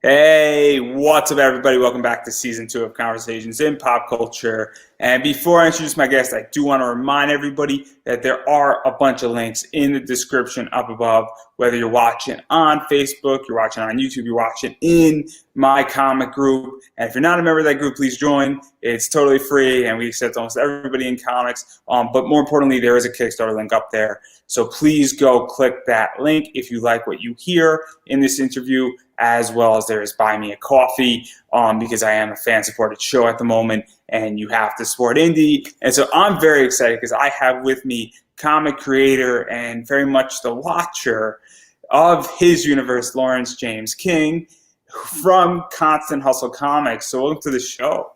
Hey, what's up, everybody? Welcome back to season 2 of Conversations in Pop Culture. And before I introduce my guest, I do want to remind everybody that there are a bunch of links in the description up above. Whether you're watching on Facebook, you're watching on YouTube, you're watching in my comic group. And if you're not a member of that group, please join. It's totally free, and we accept almost everybody in comics. But more importantly, there is a Kickstarter link up there. So please go click that link if you like what you hear in this interview, as well as there is Buy Me a Coffee, because I am a fan-supported show at the moment, and you have to support indie. And so I'm very excited because I have with me comic creator and very much the watcher of his universe, Lawrence James King, from Constant Hustle Comics. So welcome to the show.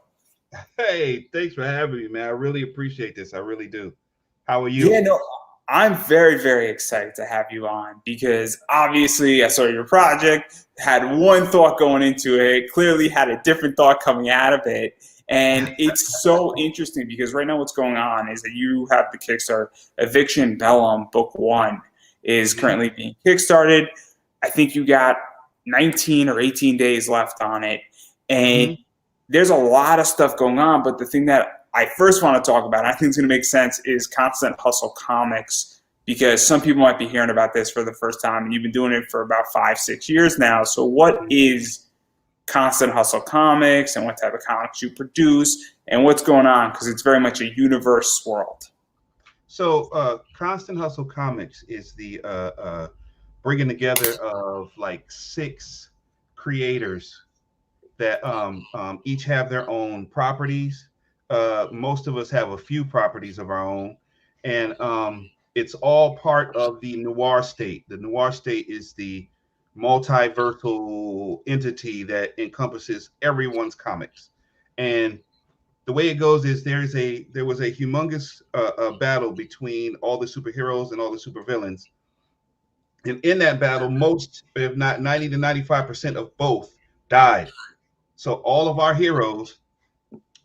Hey, thanks for having me, man. I really appreciate this. I really do. How are you? Yeah, no, I'm very, very excited to have you on because obviously I saw your project, had one thought going into it, clearly had a different thought coming out of it. And it's so interesting because right now what's going on is that you have the Kickstarter Eviction Bellum Book 1 is currently being kickstarted. I think you got 19 or 18 days left on it. And there's a lot of stuff going on, but the thing that I first want to talk about, and I think it's going to make sense, is Constant Hustle Comics, because some people might be hearing about this for the first time, and you've been doing it for about 5-6 years now. So what is Constant Hustle Comics, and what type of comics you produce, and what's going on? Because it's very much a universe world. So Constant Hustle Comics is the bringing together of like 6 creators that each have their own properties. Most of us have a few properties of our own, and it's all part of the Noir State. The Noir State is the multiversal entity that encompasses everyone's comics. And the way it goes is there was a humongous battle between all the superheroes and all the supervillains. And in that battle, most, if not 90 to 95% of both died. So all of our heroes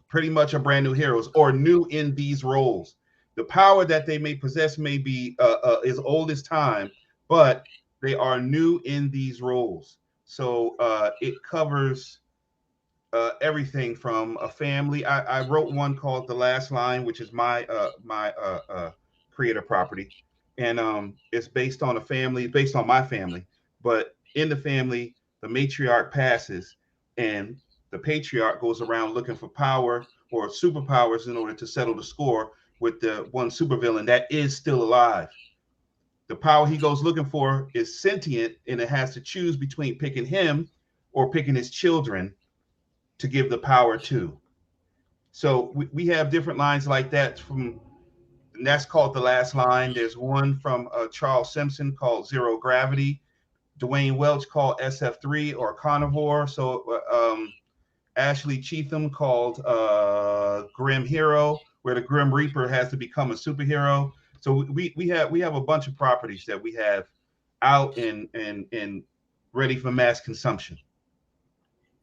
pretty much are brand new heroes or new in these roles. The power that they may possess may be as old as time, but they are new in these roles. So it covers everything from a family. I wrote one called The Last Line, which is my creator property. And it's based on a family, based on my family. But in the family, the matriarch passes, and the patriarch goes around looking for power or superpowers in order to settle the score with the one supervillain that is still alive. The power he goes looking for is sentient, and it has to choose between picking him or picking his children to give the power to. So we have different lines like that and that's called The Last Line. There's one from Charles Simpson called Zero Gravity, Dwayne Welch called SF3 or Carnivore. So Ashley Cheatham called Grim Hero, where the Grim Reaper has to become a superhero. So we have a bunch of properties that we have out and ready for mass consumption.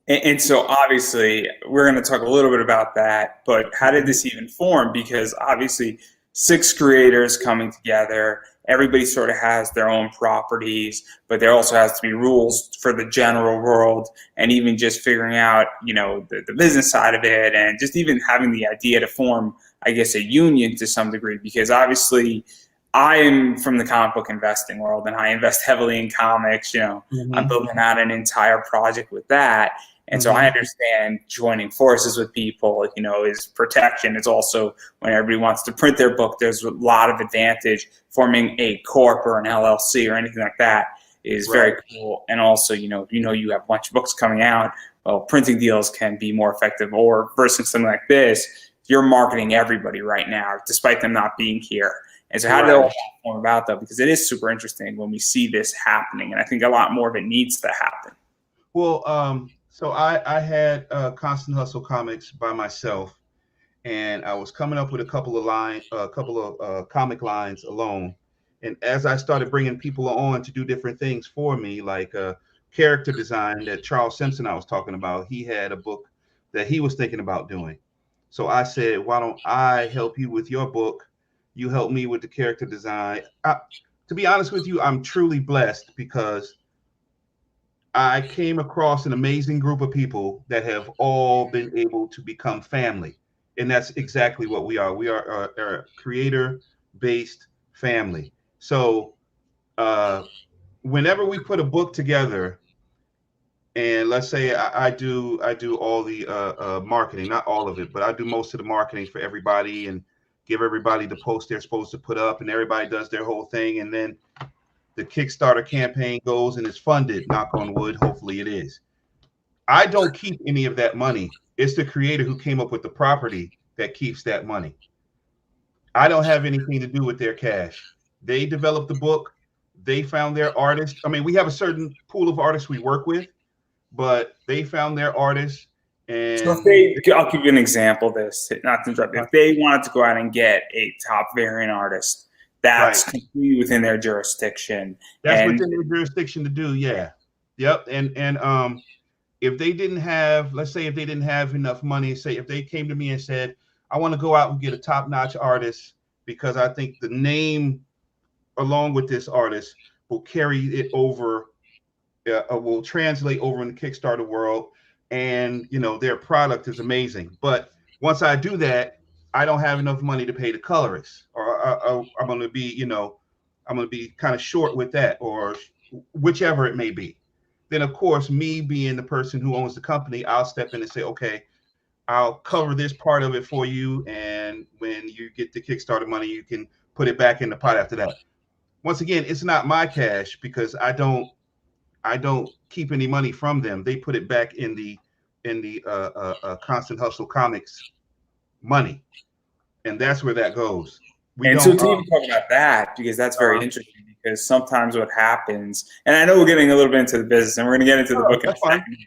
And so obviously we're going to talk a little bit about that, but how did this even form? Because obviously 6 creators coming together, everybody sort of has their own properties, but there also has to be rules for the general world, and even just figuring out, the business side of it, and just even having the idea to form, I guess, a union to some degree, because obviously I'm from the comic book investing world, and I invest heavily in comics. I'm building out an entire project with that. And so I understand joining forces with people, is protection. It's also when everybody wants to print their book, there's a lot of advantage. Forming a corp or an LLC or anything like that is very cool. And also, you have a bunch of books coming out. Well, printing deals can be more effective, or versus something like this, you're marketing everybody right now, despite them not being here. And so how did all form about that? Because it is super interesting when we see this happening. And I think a lot more of it needs to happen. Well, so I had Constant Hustle Comics by myself, and I was coming up with a couple of comic lines alone. And as I started bringing people on to do different things for me, like character design that Charles Simpson I was talking about, he had a book that he was thinking about doing. So I said, why don't I help you with your book? You help me with the character design. To be honest with you, I'm truly blessed because I came across an amazing group of people that have all been able to become family. And that's exactly what we are. We are a creator based family. So, uh, whenever we put a book together, and let's say I do all the marketing, not all of it, but I do most of the marketing for everybody and give everybody the post they're supposed to put up, and everybody does their whole thing, and then the Kickstarter campaign goes and is funded. Knock on wood, hopefully it is. I don't keep any of that money. It's the creator who came up with the property that keeps that money. I don't have anything to do with their cash. They developed the book. They found their artist. I mean, we have a certain pool of artists we work with, but they found their artists, So if and I'll give you an example of this, not to interrupt. If they wanted to go out and get a top variant artist, right, that's completely within their jurisdiction. that's And within their jurisdiction to do. Yeah, yep. And if they didn't have, let's say, if they didn't have enough money, say if they came to me and said, I want to go out and get a top-notch artist because I think the name along with this artist will carry it over, will translate over in the Kickstarter world, and their product is amazing. But once I do that, I don't have enough money to pay the colorist, or I'm going to be, I'm going to be kind of short with that, or whichever it may be. Then, of course, me being the person who owns the company, I'll step in and say, okay, I'll cover this part of it for you, and when you get the Kickstarter money, you can put it back in the pot after that. Once again, it's not my cash because I don't keep any money from them. They put it back in the Constant Hustle Comics money, and that's where that goes. We And so don't. to even talk about that, because that's very Uh, interesting, because sometimes what happens, and I know we're getting a little bit into the business, and we're going to get into the book in a that's fine. second,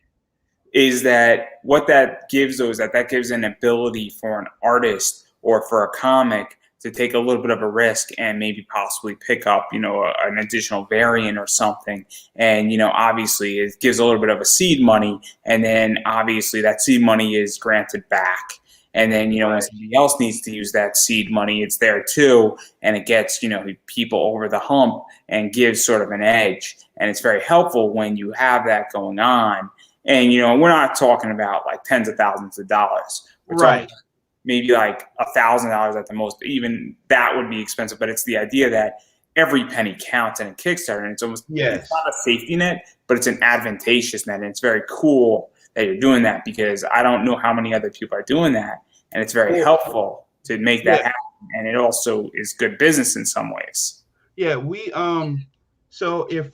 is that what that gives those that gives an ability for an artist or for a comic to take a little bit of a risk and maybe possibly pick up, an additional variant or something. And, obviously it gives a little bit of a seed money, and then obviously that seed money is granted back. And then, when Right. somebody else needs to use that seed money, it's there too. And it gets, people over the hump and gives sort of an edge. And it's very helpful when you have that going on. And, we're not talking about like tens of thousands of dollars. We're talking Right. maybe like $1,000 at the most. Even that would be expensive. But it's the idea that every penny counts in a Kickstarter. And it's Yes. not a safety net, but it's an advantageous net. And it's very cool that you're doing that, because I don't know how many other people are doing that. And it's very Well, helpful to make that yeah. happen. And it also is good business in some ways. Yeah. So if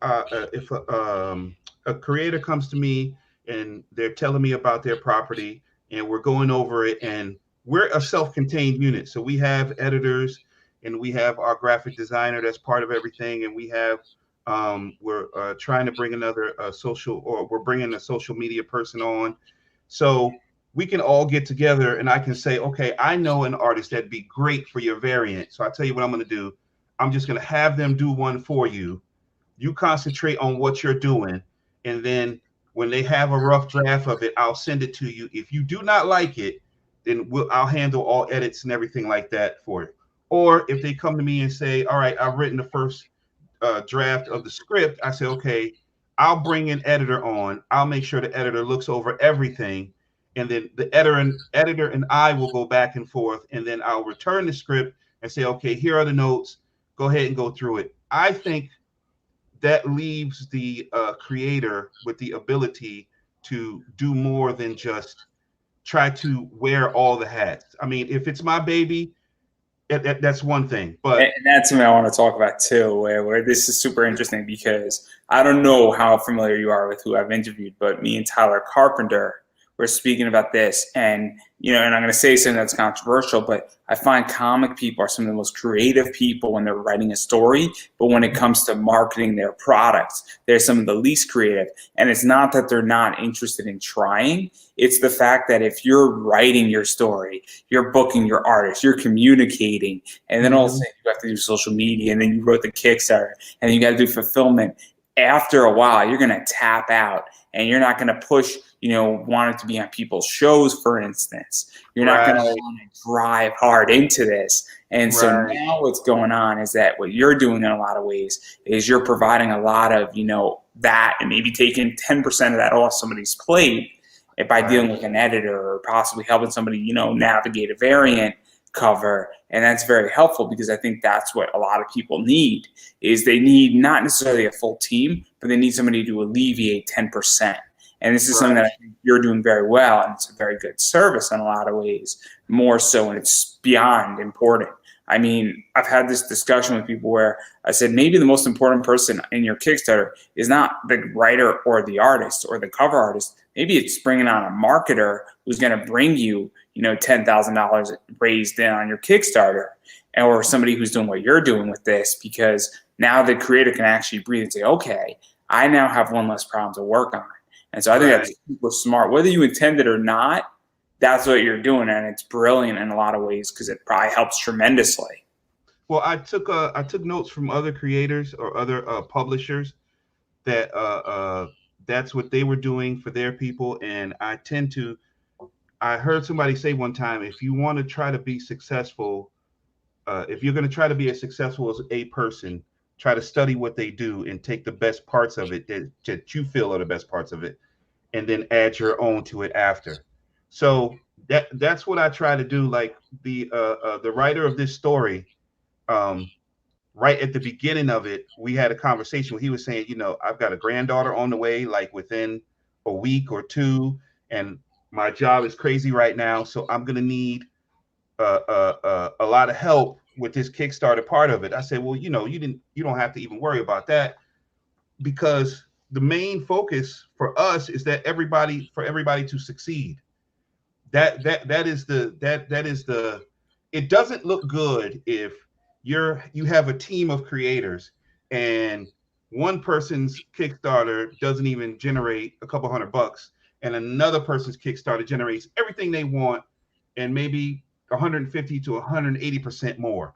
a creator comes to me and they're telling me about their property, and we're going over it, and we're a self-contained unit, so we have editors and we have our graphic designer that's part of everything, and we're trying to bring another social, or we're bringing a social media person on, so we can all get together and I can say, okay, I know an artist that'd be great for your variant, so I tell you what I'm going to do. I'm just going to have them do one for you. You concentrate on what you're doing, and then when they have a rough draft of it, I'll send it to you. If you do not like it, then I'll handle all edits and everything like that for you. Or if they come to me and say, all right, I've written the first draft of the script, I say, okay, I'll bring an editor on. I'll make sure the editor looks over everything, and then the editor and I will go back and forth, and then I'll return the script and say, okay, here are the notes. Go ahead and go through it. I think that leaves the creator with the ability to do more than just try to wear all the hats. I mean, if it's my baby, that's one thing. But And that's something I want to talk about too, where this is super interesting, because I don't know how familiar you are with who I've interviewed, but me and Tyler Carpenter were speaking about this. And, and I'm going to say something that's controversial, but I find comic people are some of the most creative people when they're writing a story. But when it comes to marketing their products, they're some of the least creative. And it's not that they're not interested in trying. It's the fact that if you're writing your story, you're booking your artists, you're communicating, and then all of a sudden you have to do social media, and then you wrote the Kickstarter, and you got to do fulfillment. After a while, you're going to tap out, and you're not going to push, want it to be on people's shows, for instance. You're not going to right, want to drive hard into this. And so right, now what's going on is that what you're doing in a lot of ways is you're providing a lot of, that and maybe taking 10% of that off somebody's plate by dealing with an editor or possibly helping somebody, navigate a variant cover. And that's very helpful because I think that's what a lot of people need is they need not necessarily a full team, but they need somebody to alleviate 10%. And this is something that I think you're doing very well, and it's a very good service in a lot of ways, more so, and it's beyond important. I mean, I've had this discussion with people where I said maybe the most important person in your Kickstarter is not the writer or the artist or the cover artist. Maybe it's bringing on a marketer who's going to bring you, $10,000 raised in on your Kickstarter, or somebody who's doing what you're doing with this, because now the creator can actually breathe and say, okay, I now have one less problem to work on. And so I think that's super smart. Whether you intend it or not, that's what you're doing, and it's brilliant in a lot of ways because it probably helps tremendously. Well, I took notes from other creators or other publishers that that's what they were doing for their people, and I heard somebody say one time, if you want to try to be successful, if you're going to try to be as successful as a person, try to study what they do and take the best parts of it that you feel are the best parts of it, and then add your own to it after. So that's what I try to do. Like the writer of this story, right at the beginning of it, we had a conversation where he was saying, I've got a granddaughter on the way, like within a week or two, and my job is crazy right now, so I'm gonna need a lot of help with this Kickstarter part of it. I said, well, you don't have to even worry about that, because the main focus for us is that everybody to succeed. That is the it doesn't look good if you have a team of creators and one person's Kickstarter doesn't even generate a couple $100 and another person's Kickstarter generates everything they want and maybe 150 to 180% more.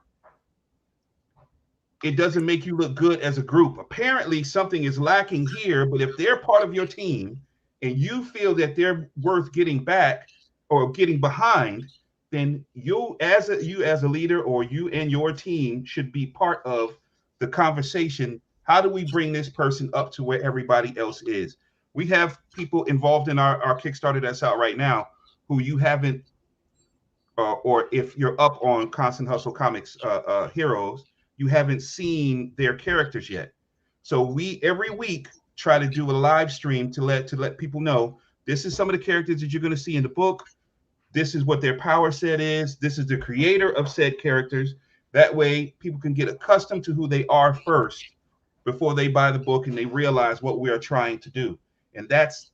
It doesn't make you look good as a group. Apparently something is lacking here, but if they're part of your team and you feel that they're worth getting back or getting behind, then you as a leader, or you and your team, should be part of the conversation. How do we bring this person up to where everybody else is? We have people involved in our Kickstarter that's out right now who you haven't, or if you're up on Constant Hustle Comics Heroes, you haven't seen their characters yet. So we every week try to do a live stream to let people know this is some of the characters that you're going to see in the book. This is what their power set is. This is the creator of said characters. That way people can get accustomed to who they are first before they buy the book and they realize what we are trying to do. And that's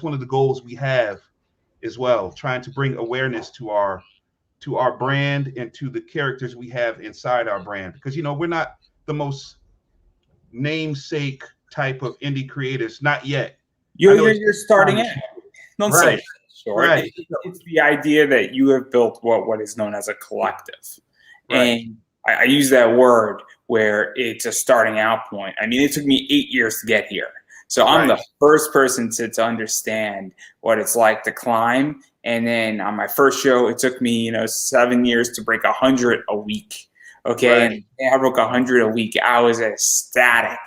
one of the goals we have as well, trying to bring awareness to our brand and to the characters we have inside our brand. Because, we're not the most namesake type of indie creators, not yet. You're starting out. Don't right. say short. Right. It's the idea that you have built what is known as a collective. Right. And I use that word where it's a starting out point. I mean, it took me 8 years to get here. So I'm the first person to understand what it's like to climb. And then on my first show, it took me, 7 years to break 100 a week. Okay. Right. And I broke 100 a week. I was ecstatic.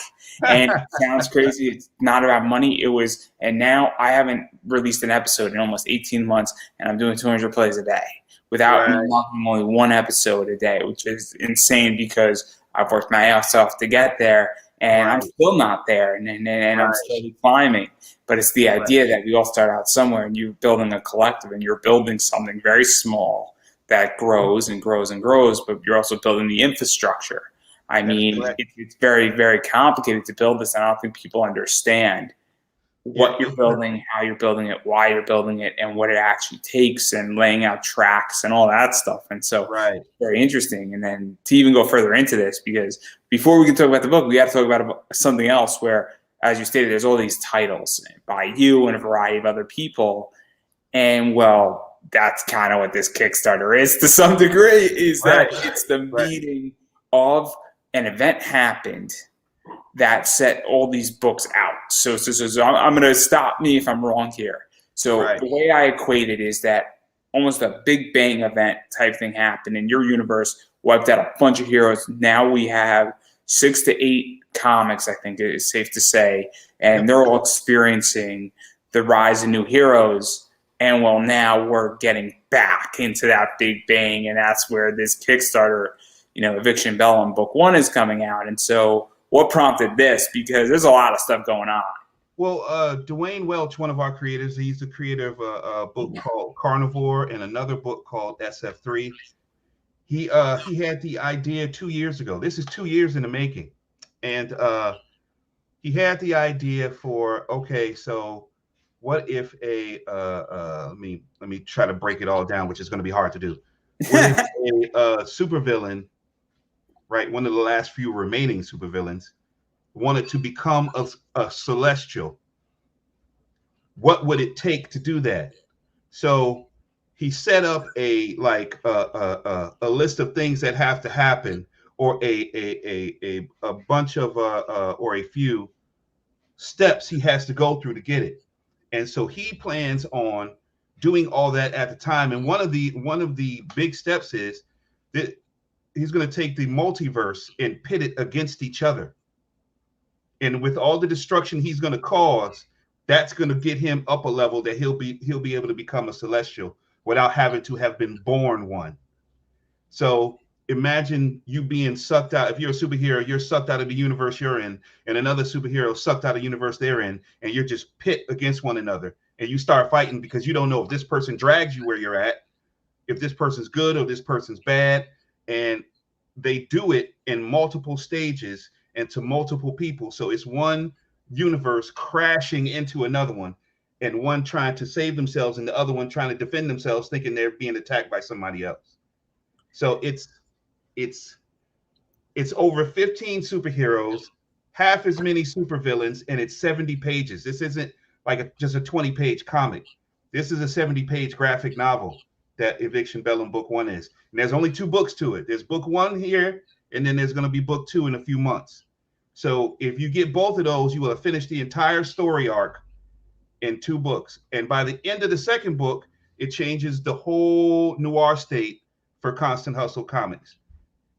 And it sounds crazy. It's not about money. And now I haven't released an episode in almost 18 months, and I'm doing 200 plays a day without me knocking only one episode a day, which is insane because I've worked my ass off to get there, and I'm still not there, and I'm still climbing. But it's the idea that we all start out somewhere, and you're building a collective, and you're building something very small that grows and grows and grows, but you're also building the infrastructure. I mean, it's very, very complicated to build this, and I don't think people understand what you're building, how you're building it, why you're building it, and what it actually takes, and laying out tracks and all that stuff. And so it's very interesting. And then to even go further into this, because before we can talk about the book, we have to talk about something else where, as you stated, there's all these titles by you and a variety of other people. And, well, that's kind of what this Kickstarter is to some degree, is that it's the meeting of an event happened that set all these books out. So I'm going to stop me if I'm wrong here. So the way I equate it is that almost a Big Bang event type thing happened in your universe, wiped out a bunch of heroes. Now we have 6 to 8 comics, I think it is safe to say, and they're all experiencing the rise of new heroes. And well, now we're getting back into that big bang, and that's where this Kickstarter, Eviction Bellum book 1 is coming out. And so, what prompted this? Because there's a lot of stuff going on. Well, Dwayne Welch, one of our creators, he's the creator of a book called Carnivore and another book called SF3. He had the idea 2 years ago. This is 2 years in the making, and he had the idea for, okay, so what if let me try to break it all down, which is going to be hard to do. What if a supervillain, right, one of the last few remaining supervillains, wanted to become a celestial? What would it take to do that? So he set up a list of things that have to happen, or a bunch of or a few steps he has to go through to get it. And so he plans on doing all that at the time. And one of the big steps is that he's going to take the multiverse and pit it against each other. And with all the destruction he's going to cause, that's going to get him up a level that he'll be able to become a celestial without having to have been born one. So imagine you being sucked out. If you're a superhero, you're sucked out of the universe you're in, and another superhero sucked out of the universe they're in, and you're just pit against one another. And you start fighting because you don't know if this person drags you where you're at, if this person's good or this person's bad. And they do it in multiple stages and to multiple people. So it's one universe crashing into another one, and one trying to save themselves and the other one trying to defend themselves, thinking they're being attacked by somebody else. So it's over 15 superheroes, half as many supervillains, and it's 70 pages. This isn't like just a 20-page comic. This is a 70-page graphic novel that Eviction Bellum book 1 is. And there's only 2 books to it. There's book 1 here, and then there's going to be book 2 in a few months. So if you get both of those, you will have finished the entire story arc in 2 books. And by the end of the second book, it changes the whole noir state for Constant Hustle Comics.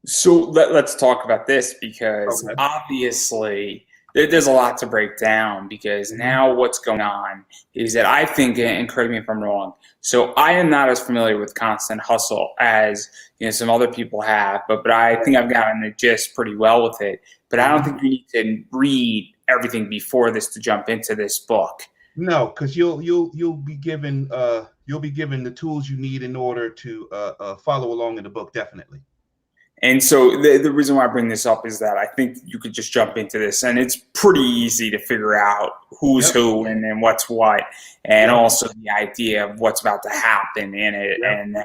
So let's talk about this, because obviously there's a lot to break down, because now what's going on is that I think, and correct me if I'm wrong, so I am not as familiar with Constant Hustle as some other people have, but I think I've gotten the gist pretty well with it. But I don't think you need to read everything before this to jump into this book. No, because you'll be given the tools you need in order to follow along in the book, definitely. And so the reason why I bring this up is that I think you could just jump into this, and it's pretty easy to figure out who's who and what's what, and also the idea of what's about to happen in it. And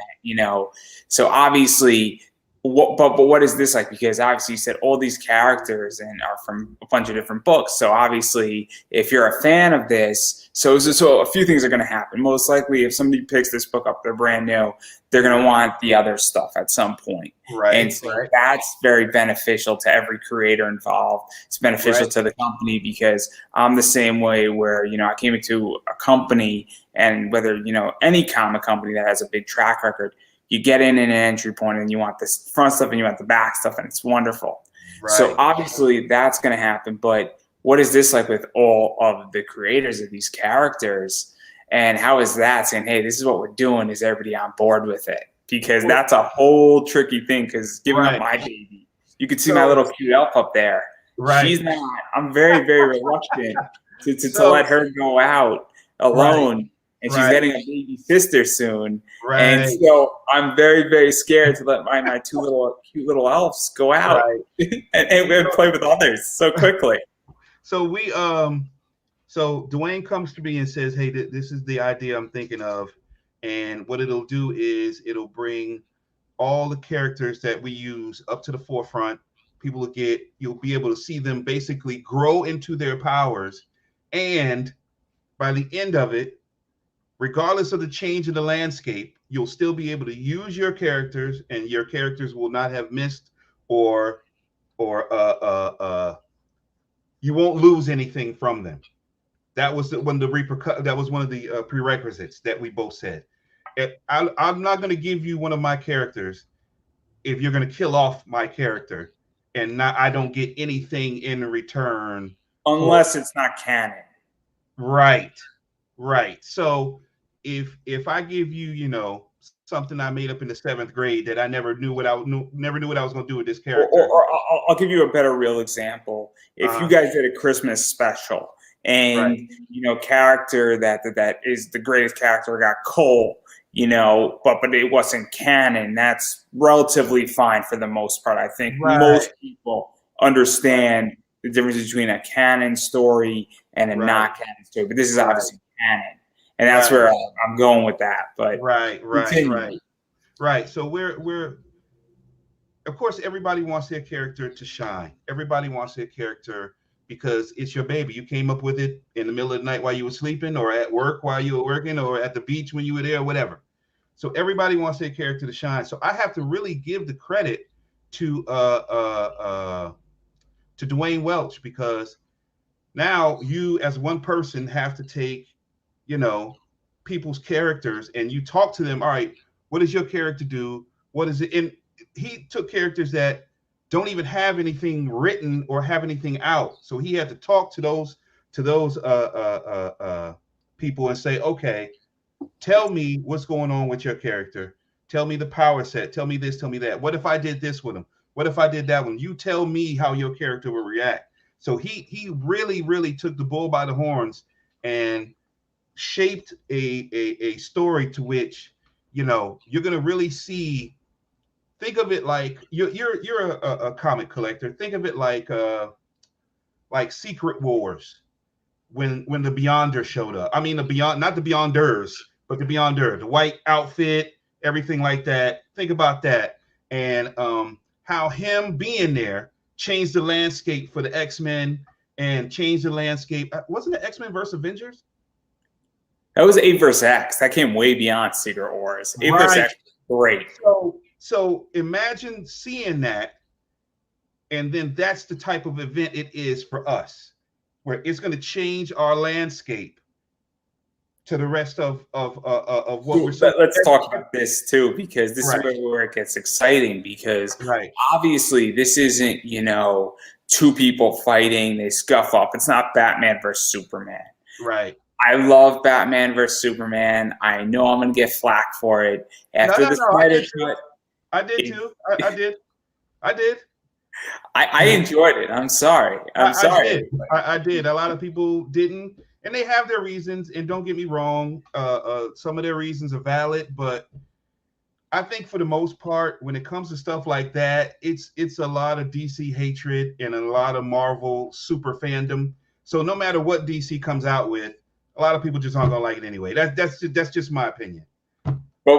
so obviously, but what is this like? Because obviously you said all these characters and are from a bunch of different books. So obviously, if you're a fan of this, so a few things are going to happen. Most likely, if somebody picks this book up, they're brand new, they're going to want the other stuff at some point. Right. And so that's very beneficial to every creator involved. It's beneficial to the company, because I'm the same way where, I came into a company, and whether, any comic company that has a big track record, you get in an entry point and you want this front stuff and you want the back stuff, and it's wonderful. Right. So obviously that's going to happen. But what is this like with all of the creators of these characters? And how is that saying, hey, this is what we're doing? Is everybody on board with it? Because that's a whole tricky thing, because giving up my baby, you can see my little cute elf up there. Right. She's not, I'm very, very reluctant to let her go out alone. Right. And she's getting a baby sister soon. Right. And so I'm very, very scared to let my 2 cute little elves go out and play with others so quickly. So so Dwayne comes to me and says, hey, this is the idea I'm thinking of. And what it'll do is it'll bring all the characters that we use up to the forefront. You'll be able to see them basically grow into their powers. And by the end of it, regardless of the change in the landscape, you'll still be able to use your characters, and your characters will not have missed or you won't lose anything from them. That was one of the prerequisites that we both said. I'm not going to give you one of my characters if you're going to kill off my character and not I don't get anything in return for Unless it's not canon. right, right. So if I give you, something I made up in the seventh grade that I never knew what I was going to do with this character. Or I'll give you a better real example. If you Uh, guys did a Christmas special right, and character that is the greatest character got Cole, but it wasn't canon, that's relatively fine for the most part. I think right, most people understand the difference between a canon story and a right, not canon story. But this is right, obviously canon, and that's right, where I'm going with that. But right, right, continue. right, right. So we're of course everybody wants their character to shine. Everybody wants their character because it's your baby. You came up with it in the middle of the night while you were sleeping, or at work while you were working, or at the beach when you were there, or whatever. So everybody wants their character to shine. So I have to really give the credit to Dwayne Welch, because now you as one person have to take, you know, people's characters and you talk to them. All right, what does your character do? What is it? And he took characters that don't even have anything written or have anything out. So he had to talk to those people and say, okay, tell me what's going on with your character. Tell me the power set. Tell me this. Tell me that. What if I did this with him? What if I did that one? You tell me how your character will react. So he really took the bull by the horns and shaped a story to which you're gonna really see. Think of it like you're a comic collector. Think of it like Secret Wars when the Beyonder showed up. I mean the Beyond, not the Beyonders, but the Beyonder, the white outfit, everything like that. Think about that, and how him being there changed the landscape for the X-Men and changed the landscape. Wasn't it X-Men versus Avengers? That was A versus X. That came way beyond Secret Wars. A versus Right. X was great. So imagine seeing that, and then that's the type of event it is for us, where it's going to change our landscape to the rest of what we're so. Let's talk about this too, because this is Right, where it gets exciting. Because right, obviously, this isn't two people fighting. They scuff up. It's not Batman versus Superman. right. I love Batman versus Superman. I know I'm going to get flack for it after the No. Snyder cut. I did too. I did. I did. I enjoyed it. I'm sorry. I did. I did. A lot of people didn't, and they have their reasons. And don't get me wrong, some of their reasons are valid, but I think for the most part, when it comes to stuff like that, it's a lot of DC hatred and a lot of Marvel super fandom. So no matter what DC comes out with, a lot of people just aren't gonna like it anyway. That's just my opinion. But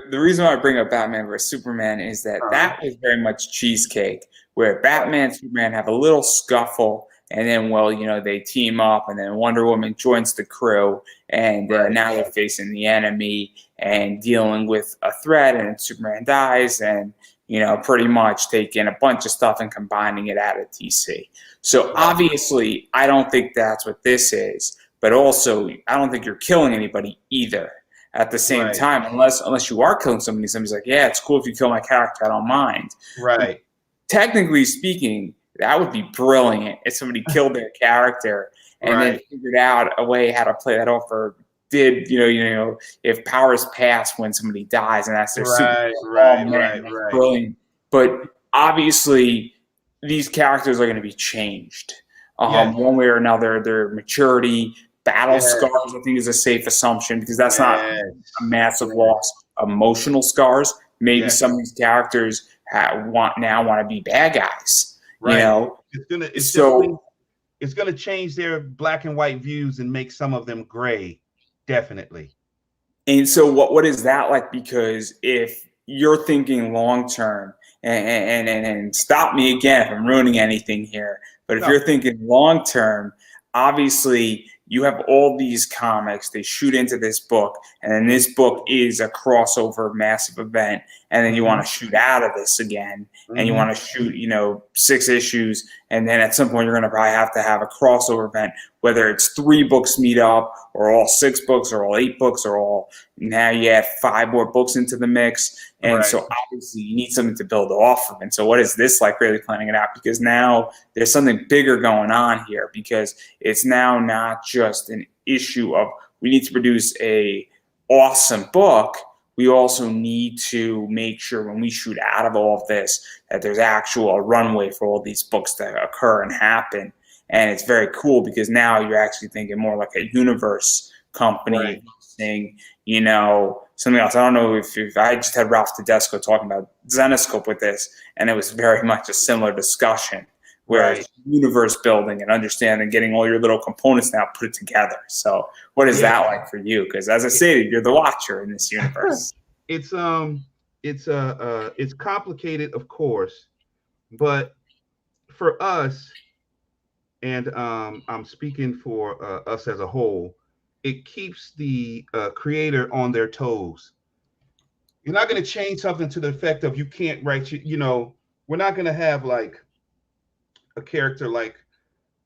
the reason why I bring up Batman vs Superman is that that was very much cheesecake, where Batman and Superman have a little scuffle, and then they team up, and then Wonder Woman joins the crew, and now they're facing the enemy and dealing with a threat, and Superman dies, and pretty much taking a bunch of stuff and combining it out of DC. So obviously, I don't think that's what this is, but also I don't think you're killing anybody either. At the same time, unless you are killing somebody's like, yeah, it's cool if you kill my character, I don't mind. Right. Technically speaking, that would be brilliant if somebody killed their character and then figured out a way how to play that off, or did if powers pass when somebody dies and that's their super. Right. Brilliant. But obviously, these characters are going to be changed one way or another. Their maturity. Battle scars, I think, is a safe assumption, because that's not a massive loss. Emotional scars, maybe some of these characters want to be bad guys. Right. It's gonna change their black and white views and make some of them gray, definitely. And so, what is that like? Because if you're thinking long term, and stop me again if I'm ruining anything here, but if you're thinking long term, obviously you have all these comics, they shoot into this book, and then this book is a crossover massive event, and then you Mm-hmm. want to shoot out of this again, and you Mm-hmm. want to shoot, 6 issues, and then at some point you're going to probably have to have a crossover event, whether it's 3 books meet up, or all 6 books, or all 8 books, or all, now you add 5 more books into the mix. And Right. so obviously you need something to build off of. And so what is this like, really planning it out? Because now there's something bigger going on here, because it's now not just an issue of we need to produce a awesome book. We also need to make sure when we shoot out of all of this that there's actual a runway for all these books to occur and happen. And it's very cool because now you're actually thinking more like a universe Right. company thing, something else. I don't know if I just had Ralph Tedesco talking about Zenoscope with this, and it was very much a similar discussion where Right. it's universe building and understanding, getting all your little components now put together. So, what is Yeah. that like for you? Because as I stated, you're the watcher in this universe. It's complicated, of course, but for us, and I'm speaking for us as a whole, it keeps the creator on their toes. You're not going to change something to the effect of you can't write, we're not going to have like a character like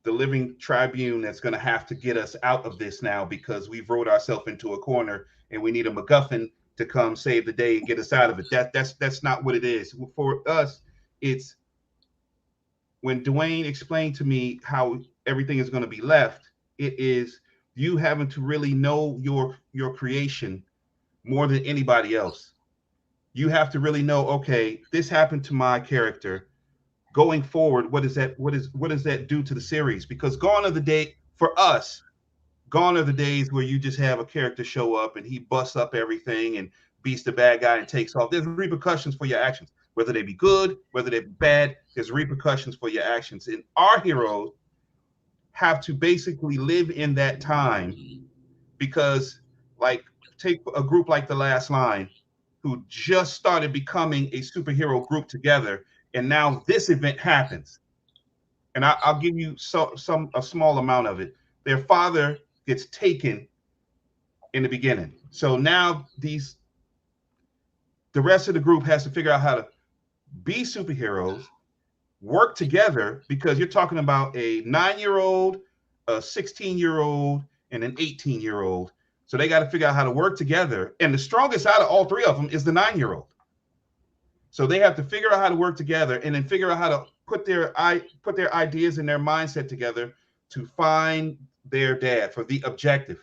the Living Tribune that's going to have to get us out of this now because we've wrote ourselves into a corner and we need a MacGuffin to come save the day and get us out of it. That's not what it is. For us, it's when Dwayne explained to me how everything is going to be left, it is you having to really know your creation more than anybody else. You have to really know, okay, this happened to my character. Going forward, what does that do to the series? Because gone are the day for us, gone are the days where you just have a character show up and he busts up everything and beats the bad guy and takes off. There's repercussions for your actions, whether they be good, whether they're bad. There's repercussions for your actions, and our heroes have to basically live in that time because, like, take a group like the Last Line, who just started becoming a superhero group together, and now this event happens. And I'll give you a small amount of it. Their father gets taken in the beginning, so now the rest of the group has to figure out how to be superheroes, work together because you're talking about a 9-year-old, a 16-year-old, and an 18-year-old. So they got to figure out how to work together. And the strongest out of all 3 of them is the 9-year-old. So they have to figure out how to work together and then figure out how to put their ideas and their mindset together to find their dad for the objective.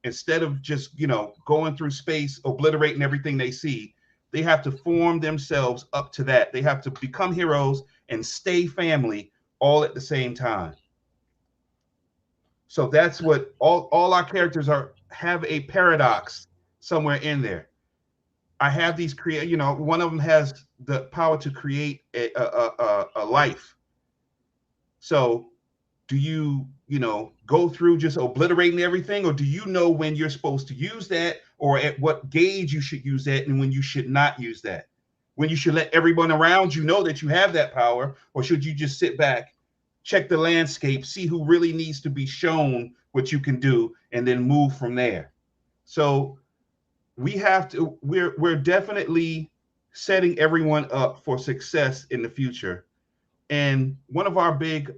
Instead of just, going through space, obliterating everything they see, they have to form themselves up to that. They have to become heroes and stay family all at the same time. So that's what all our characters have a paradox somewhere in there. I have these one of them has the power to create a life. So do you go through just obliterating everything, or do you know when you're supposed to use that, or at what gauge you should use that and when you should not use that, when you should let everyone around you know that you have that power, or should you just sit back, check the landscape, see who really needs to be shown what you can do, and then move from there? So we're definitely setting everyone up for success in the future. And one of our big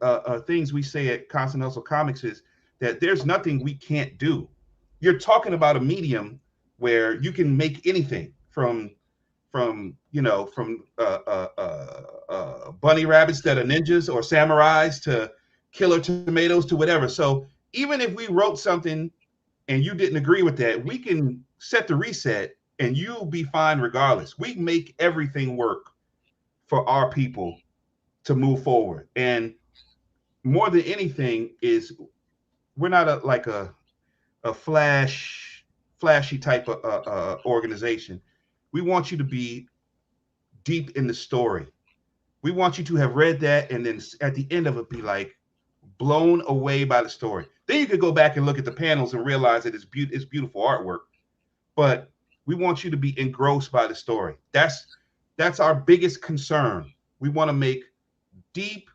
things we say at Constant Hustle Comics is that there's nothing we can't do. You're talking about a medium where you can make anything from bunny rabbits that are ninjas or samurais to killer tomatoes to whatever. So even if we wrote something and you didn't agree with that, we can set the reset and you'll be fine regardless. We make everything work for our people to move forward. And more than anything is we're not a flashy type of organization. We want you to be deep in the story. We want you to have read that and then at the end of it be like blown away by the story. Then you could go back and look at the panels and realize that it's beautiful artwork. But we want you to be engrossed by the story. That's our biggest concern. We want to make deep,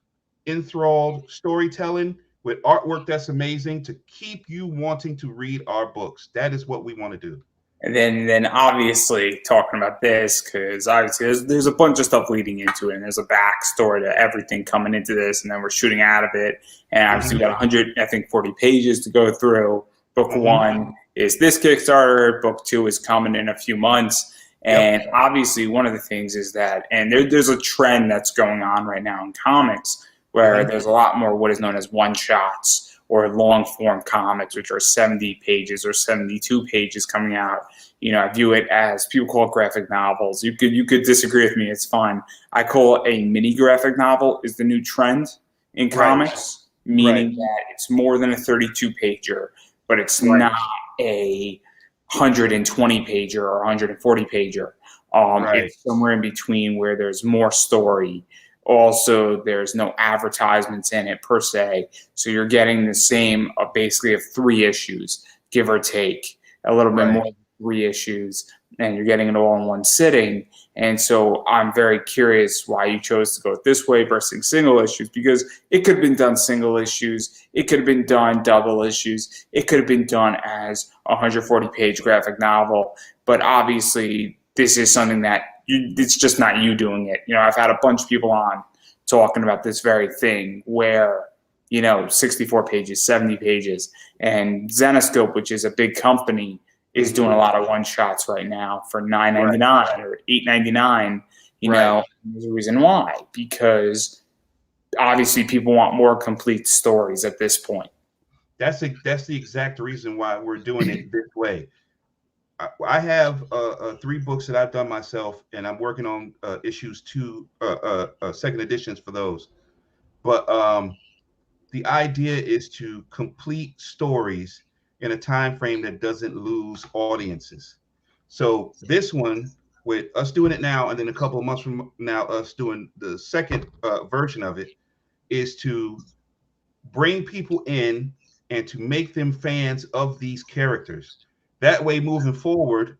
enthralled storytelling with artwork that's amazing to keep you wanting to read our books. That is what we want to do. And then obviously talking about this, because obviously there's a bunch of stuff leading into it, and there's a backstory to everything coming into this, and then we're shooting out of it, and obviously we got 100, I think 40 pages to go through. Book one is this Kickstarter. Book two is coming in a few months, and obviously one of the things is that, and there's a trend that's going on right now in comics where there's a lot more what is known as one shots or long form comics, which are 70 pages or 72 pages coming out. You know, I view it as, people call it graphic novels. You could disagree with me, it's fine. I call a mini graphic novel is the new trend in comics, meaning that it's more than a 32 pager, but it's not a 120 pager or 140 pager. It's somewhere in between where there's more story. Also, there's no advertisements in it per se. So you're getting the same, basically of 3 issues, give or take, a little bit more than 3 issues, and you're getting it all in one sitting. And so I'm very curious why you chose to go this way versus single issues, because it could have been done single issues. It could have been done double issues. It could have been done as a 140-page graphic novel. But obviously, this is something that it's just not you doing it. You know, I've had a bunch of people on talking about this very thing where, you know, 64 pages, 70 pages, and Zenoscope, which is a big company, is doing a lot of one shots right now for $9.99 or $8.99. You know, there's a reason why, because obviously people want more complete stories at this point. That's the exact reason why we're doing it this way. I have 3 books that I've done myself, and I'm working on issues 2, second editions for those. But the idea is to complete stories in a time frame that doesn't lose audiences. So this one, with us doing it now, and then a couple of months from now, us doing the second version of it, is to bring people in and to make them fans of these characters. That way, moving forward,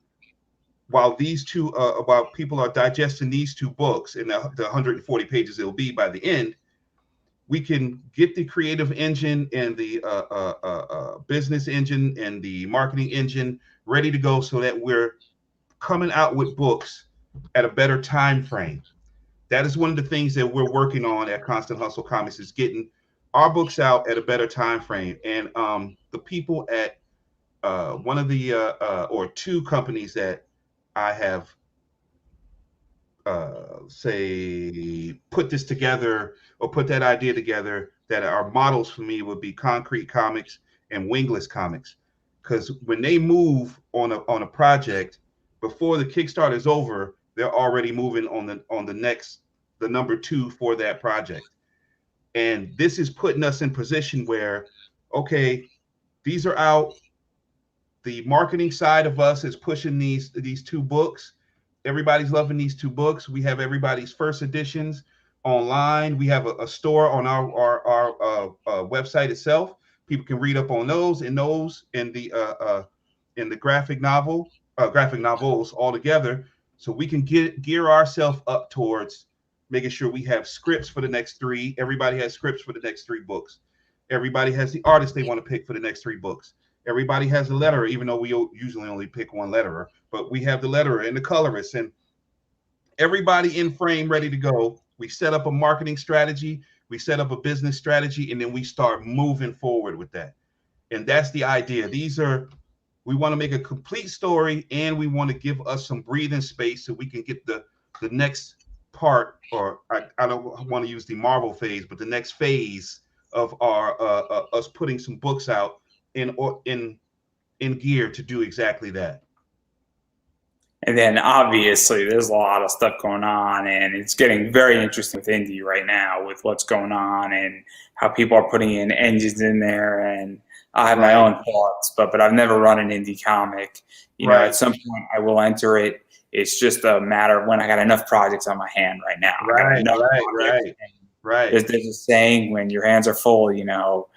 while while people are digesting these 2 books and the 140 pages it'll be by the end, we can get the creative engine and the business engine and the marketing engine ready to go, so that we're coming out with books at a better time frame. That is one of the things that we're working on at Constant Hustle Comics, is getting our books out at a better time frame. And the people at one of the or 2 companies that I have say put this together or put that idea together, that are models for me, would be Concrete Comics and Wingless Comics. Because when they move on a project, before the Kickstarter is over, they're already moving on the number 2 for that project. And this is putting us in position where, okay, these are out. The marketing side of us is pushing these 2 books. Everybody's loving these 2 books. We have everybody's first editions online. We have a store on our website itself. People can read up on those and the graphic novels all together, so we can gear ourselves up towards making sure we have scripts for the next 3. Everybody has scripts for the next 3 books. Everybody has the artist they want to pick for the next 3 books. Everybody has a letterer, even though we usually only pick one letterer, but we have the letterer and the colorist, and everybody in frame ready to go. We set up a marketing strategy, we set up a business strategy, and then we start moving forward with that. And that's the idea. We want to make a complete story, and we want to give us some breathing space so we can get the next part, or I don't want to use the Marvel phase, but the next phase of our us putting some books out in gear to do exactly that. And then obviously there's a lot of stuff going on, and it's getting very interesting with indie right now with what's going on and how people are putting in engines in there. And I have my own thoughts, but I've never run an indie comic. You know, at some point I will enter it. It's just a matter of when I got enough projects on my hand right now. Right. There's a saying, when your hands are full, you know,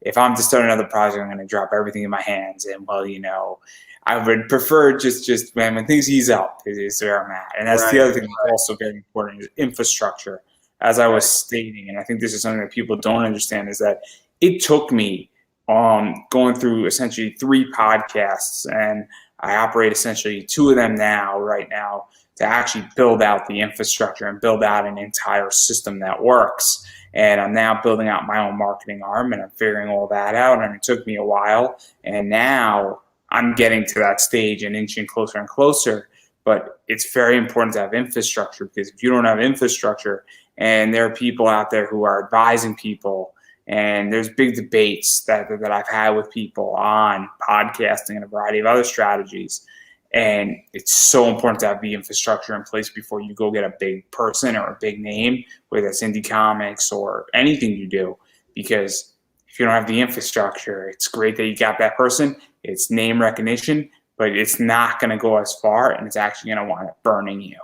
if I'm to start another project, I'm going to drop everything in my hands. And, well, you know, I would prefer just when things ease up is where I'm at. And that's the other thing that's also very important, is infrastructure. As I was stating, and I think this is something that people don't understand, is that it took me going through essentially 3 podcasts, and I operate essentially 2 of them right now, to actually build out the infrastructure and build out an entire system that works. And I'm now building out my own marketing arm, and I'm figuring all that out. And it took me a while. And now I'm getting to that stage and inching closer and closer. But it's very important to have infrastructure, because if you don't have infrastructure, and there are people out there who are advising people, and there's big debates that I've had with people on podcasting and a variety of other strategies. And it's so important to have the infrastructure in place before you go get a big person or a big name, whether it's indie comics or anything you do. Because if you don't have the infrastructure, it's great that you got that person, it's name recognition, but it's not going to go as far, and it's actually going to wind up burning you.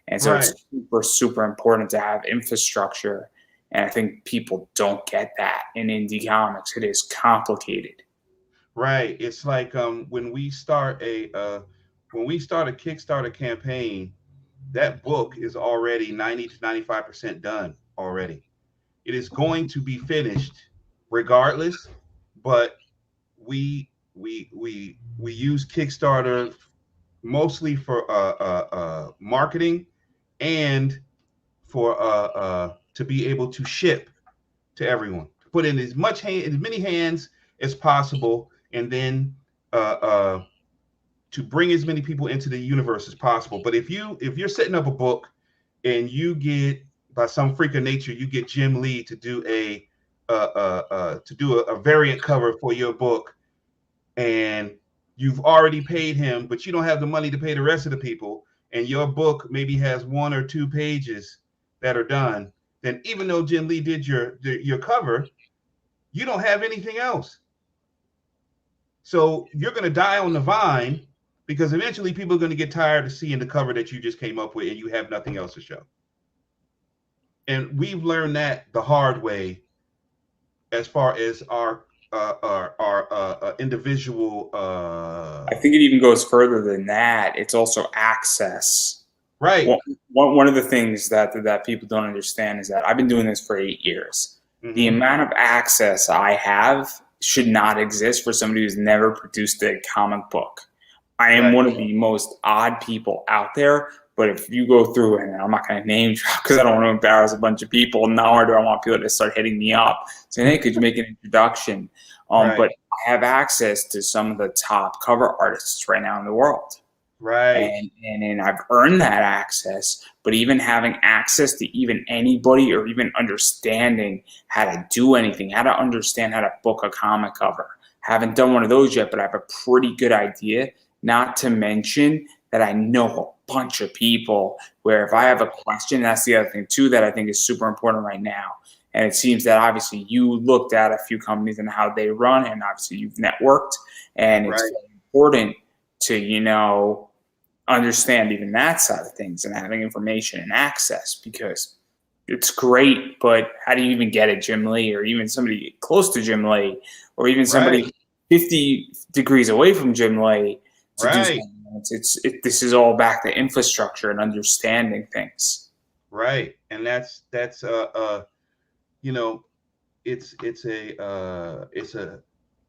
And so Right. it's super, super important to have infrastructure. And I think people don't get that in indie comics. It is complicated. Right. It's like when we start a Kickstarter campaign, that book is already 90 to 95% done already. It is going to be finished regardless, but we use Kickstarter mostly for marketing, and for to be able to ship to everyone, to put in as many hands as possible, and then to bring as many people into the universe as possible. But if you're setting up a book, and you get, by some freak of nature, you get Jim Lee to do a variant cover for your book, and you've already paid him, but you don't have the money to pay the rest of the people, and your book maybe has 1 or 2 pages that are done, then even though Jim Lee did your cover, you don't have anything else. So you're going to die on the vine, because eventually people are going to get tired of seeing the cover that you just came up with, and you have nothing else to show. And we've learned that the hard way, as far as our individual. I think it even goes further than that. It's also access. Right. One of the things that people don't understand is that I've been doing this for 8 years. The Mm-hmm. amount of access I have should not exist for somebody who's never produced a comic book. I am Right. one of the most odd people out there. But if you go through, and I'm not going to name drop because I don't want to embarrass a bunch of people, nor do I want people to start hitting me up saying, "Hey, could you make an introduction?" Right. But I have access to some of the top cover artists right now in the world. Right. And I've earned that access, but even having access to even anybody, or even understanding how to do anything, how to understand how to book a comic cover. Haven't done one of those yet, but I have a pretty good idea. Not to mention that I know a bunch of people where if I have a question, that's the other thing too that I think is super important right now. And it seems that obviously you looked at a few companies and how they run, and obviously you've networked, and it's Right. very important to, understand even that side of things and having information and access, because it's great, but how do you even get it, Jim Lee, or even somebody close to Jim Lee, or even Right. somebody 50 degrees away from Jim Lee to do Right. something? This is all back to infrastructure and understanding things. Right. And that's you know it's a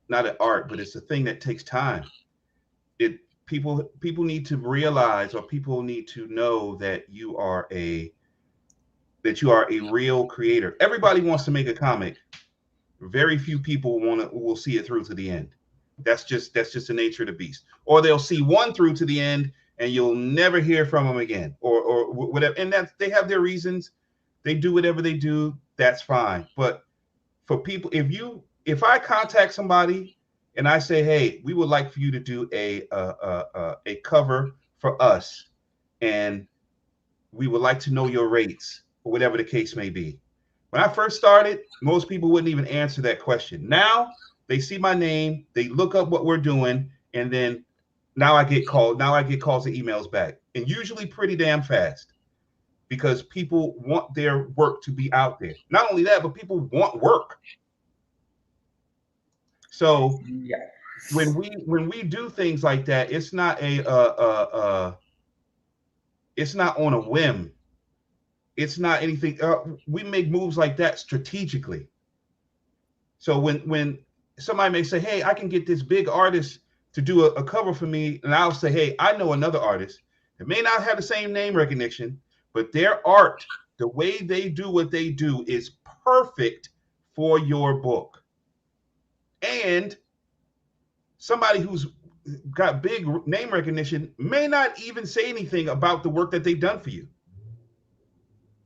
not an art, but it's a thing that takes time. It People need to realize, or people need to know, that you are a real creator. Everybody wants to make a comic. Very few people will see it through to the end. That's just the nature of the beast. Or they'll see one through to the end, and you'll never hear from them again, or whatever. And that they have their reasons. They do whatever they do. That's fine. But for people, if I contact somebody and I say, hey, we would like for you to do a cover for us, and we would like to know your rates, or whatever the case may be. When I first started, most people wouldn't even answer that question. Now they see my name, they look up what we're doing, and then now I get called. Now I get calls and emails back, and usually pretty damn fast, because people want their work to be out there. Not only that, but people want work. So Yeah. when we do things like that, it's not on a whim. It's not anything. We make moves like that strategically. So when somebody may say, hey, I can get this big artist to do a cover for me, and I'll say, hey, I know another artist that may not have the same name recognition, but their art, the way they do what they do, is perfect for your book. And somebody who's got big name recognition may not even say anything about the work that they've done for you.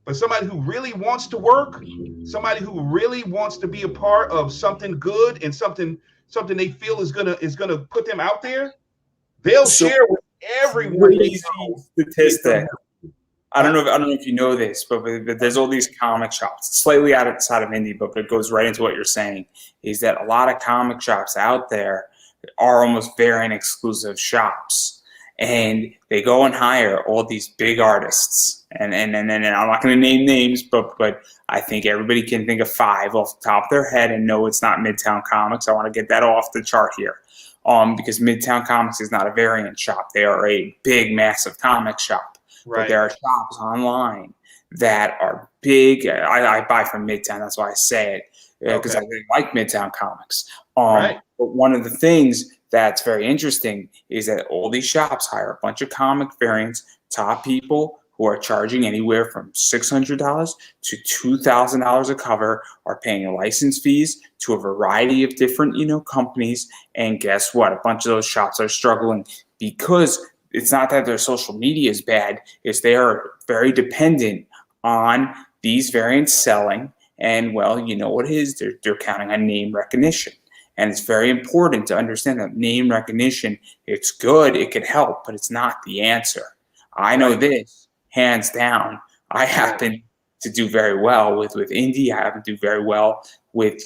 But somebody who really wants to work, somebody who really wants to be a part of something good and something they feel is gonna put them out there, they'll So share with everyone they crazy know. statistic. I don't Huh? know. I don't know if you know this, but there's all these comic shops, slightly outside of indie, but it goes right into what you're saying. Is that a lot of comic shops out there are almost variant exclusive shops, and they go and hire all these big artists, and I'm not going to name names, but I think everybody can think of five off the top of their head and know it's not Midtown Comics. I want to get that off the chart here. Because Midtown Comics is not a variant shop; they are a big, massive comic shop. But Right. there are shops online that are big. I buy from Midtown. That's why I say it, because Okay. I really like Midtown Comics. Right. But one of the things that's very interesting is that all these shops hire a bunch of comic variants, top people who are charging anywhere from $600 to $2,000 a cover, are paying license fees to a variety of different, companies. And guess what? A bunch of those shops are struggling because it's not that their social media is bad, it's they are very dependent on these variants selling. And well, you know what it is? They're counting on name recognition. And it's very important to understand that name recognition, it's good, it could help, but it's not the answer. I know Right. this, hands down. I Right. happen to do very well with indie. I happen to do very well with,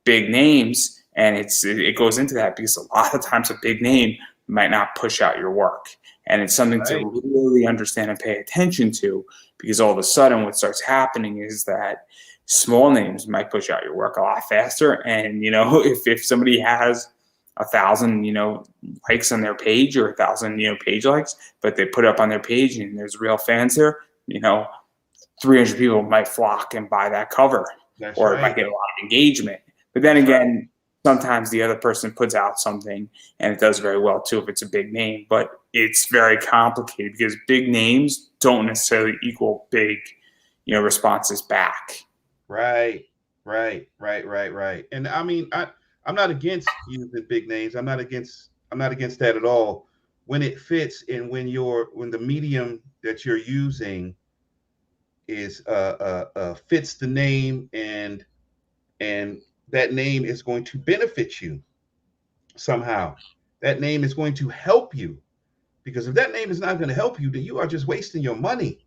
big names. And it goes into that because a lot of times a big name might not push out your work. And it's something Right. to really understand and pay attention to, because all of a sudden what starts happening is that small names might push out your work a lot faster. And, if somebody has 1,000, likes on their page, or 1,000, page likes, but they put it up on their page and there's real fans there, 300 people might flock and buy that cover, That's or it might right. get a lot of engagement. But then That's right. again, sometimes the other person puts out something and it does very well too if it's a big name. But it's very complicated because big names don't necessarily equal big, responses back. Right. Right. Right. Right. Right. And I mean, I'm not against using big names. I'm not against that at all. When it fits and when the medium that you're using is fits the name, and that name is going to benefit you somehow. That name is going to help you, because if that name is not going to help you, then you are just wasting your money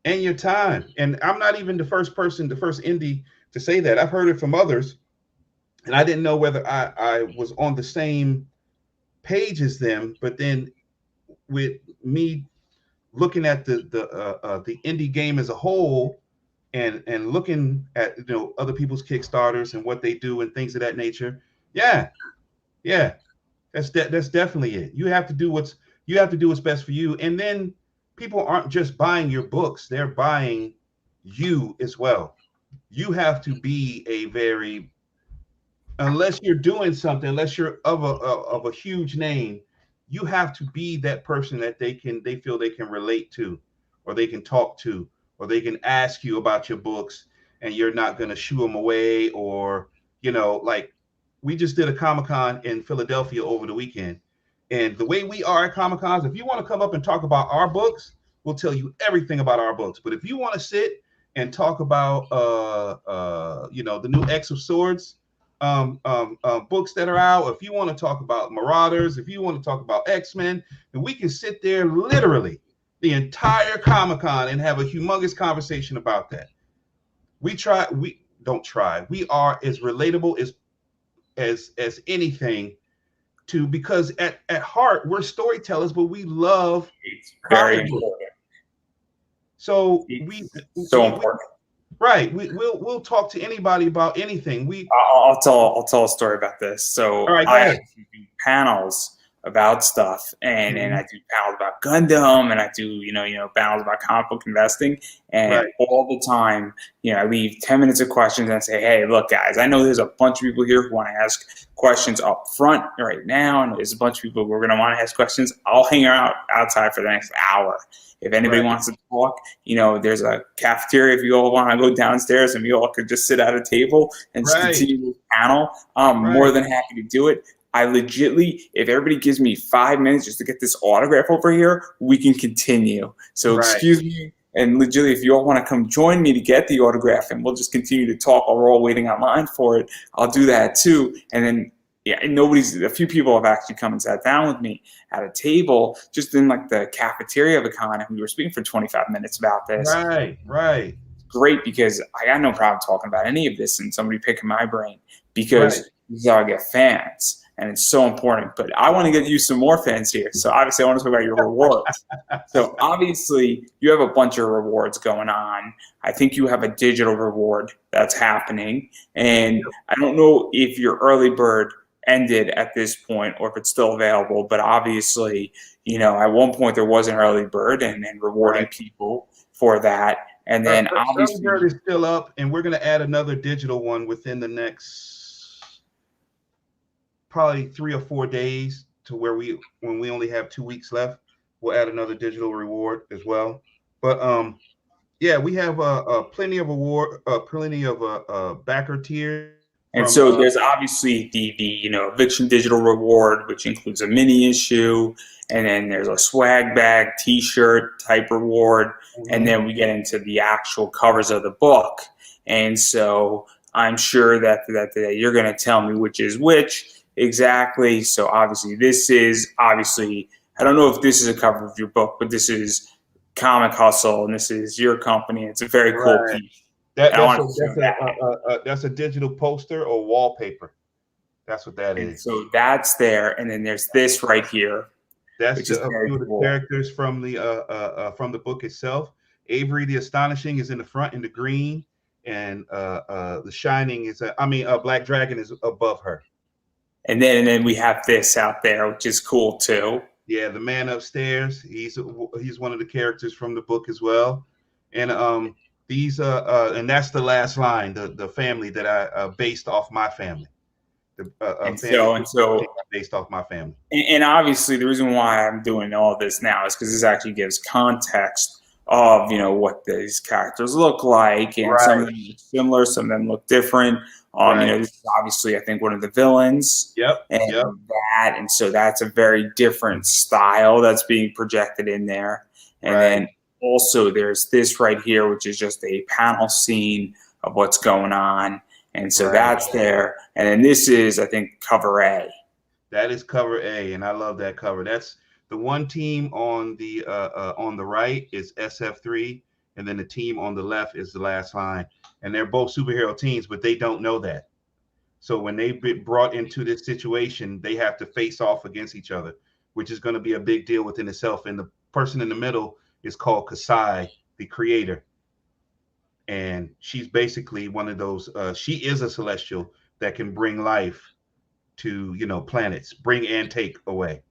and your time. And I'm not even the first indie to say that. I've heard it from others, and I didn't know whether I was on the same page as them. But then, with me looking at the indie game as a whole, and looking at other people's Kickstarters and what they do and things of that nature, yeah, yeah, that's definitely it. You have to do what's best for you, and then people aren't just buying your books; they're buying you as well. You have to be a very, unless you're doing something, unless you're of a huge name, you have to be that person that they feel they can relate to, or they can talk to, or they can ask you about your books, and you're not going to shoo them away. Or like, we just did a Comic-Con in Philadelphia over the weekend, and the way we are at Comic-Cons, if you want to come up and talk about our books, we'll tell you everything about our books. But if you want to sit and talk about the new X of Swords books that are out, if you want to talk about Marauders, if you want to talk about X-Men, and we can sit there literally the entire Comic-Con and have a humongous conversation about that. We don't try. We are as relatable as anything, to because at heart we're storytellers, but we love It's very comic books. important. So we It's so we important. right. We'll talk to anybody about anything. I'll tell a story about this. All So right, go I ahead. actually do panels about stuff, and I do panels about Gundam, and I do panels about comic book investing, and Right. all the time, I leave 10 minutes of questions and say, hey, look, guys, I know there's a bunch of people here who want to ask questions up front right now, and there's a bunch of people who are going to want to ask questions. I'll hang out outside for the next hour. If anybody Right. wants to talk, there's a cafeteria if you all want to go downstairs and we all could just sit at a table and just Right. continue the panel. I'm more Right. than happy to do it. I legitly, if everybody gives me 5 minutes just to get this autograph over here, we can continue. So Right. excuse me. And legitimately, if you all want to come join me to get the autograph and we'll just continue to talk while we're all waiting online for it, I'll do that too. And then, yeah, a few people have actually come and sat down with me at a table just in like the cafeteria of a con, and we were speaking for 25 minutes about this. Right. Right. Great, because I got no problem talking about any of this and somebody picking my brain, because Right. this is how I get fans. And it's so important. But I want to get you some more fans here. So obviously I want to talk about your rewards. So obviously you have a bunch of rewards going on. I think you have a digital reward that's happening. And I don't know if your early bird ended at this point or if it's still available. But obviously, at one point there was an early bird and rewarding Right. people for that. And then Early obviously Bird is still up, and we're going to add another digital one within the next probably 3 or 4 days, to where when we only have 2 weeks left, we'll add another digital reward as well. But yeah, we have plenty of backer tiers And from so there's obviously the Eviction Digital Reward, which includes a mini issue, and then there's a swag bag, T-shirt type reward, and then we get into the actual covers of the book. And so I'm sure that you're going to tell me which is which exactly. So obviously I don't know if this is a cover of your book, but this is Comic Hustle, and this is your company. It's a very cool right. piece. And I want to show that. That's a digital poster or wallpaper. That's what that And is. so that's there, and then there's this right here, That's which is a very few of the cool. characters from the book itself. Avery the Astonishing is in the front in the green, and the Shining is Black Dragon is above her. And then we have this out there, which is cool too. Yeah, the man upstairs. He's one of the characters from the book as well, and these and that's the last line. The family that I based off my family. The And family so based off my family. and obviously the reason why I'm doing all this now is because this actually gives context of what these characters look like, and some of Right. them look similar, some of them look different. Right. This is obviously I think one of the villains, Yep. and Yep. and so that's a very different style that's being projected in there. And Right. then also there's this right here, which is just a panel scene of what's going on, and so Right. that's there. And then this is I think cover A. That is cover A, and I love that cover. That's the one team on the right is SF3, and then the team on the left is the Last Line, and they're both superhero teams, but they don't know that. So when they get brought into this situation, they have to face off against each other, which is going to be a big deal within itself. And the person in the middle is called Kasai, the creator, and she's basically one of those. She is a celestial that can bring life to planets, bring and take away.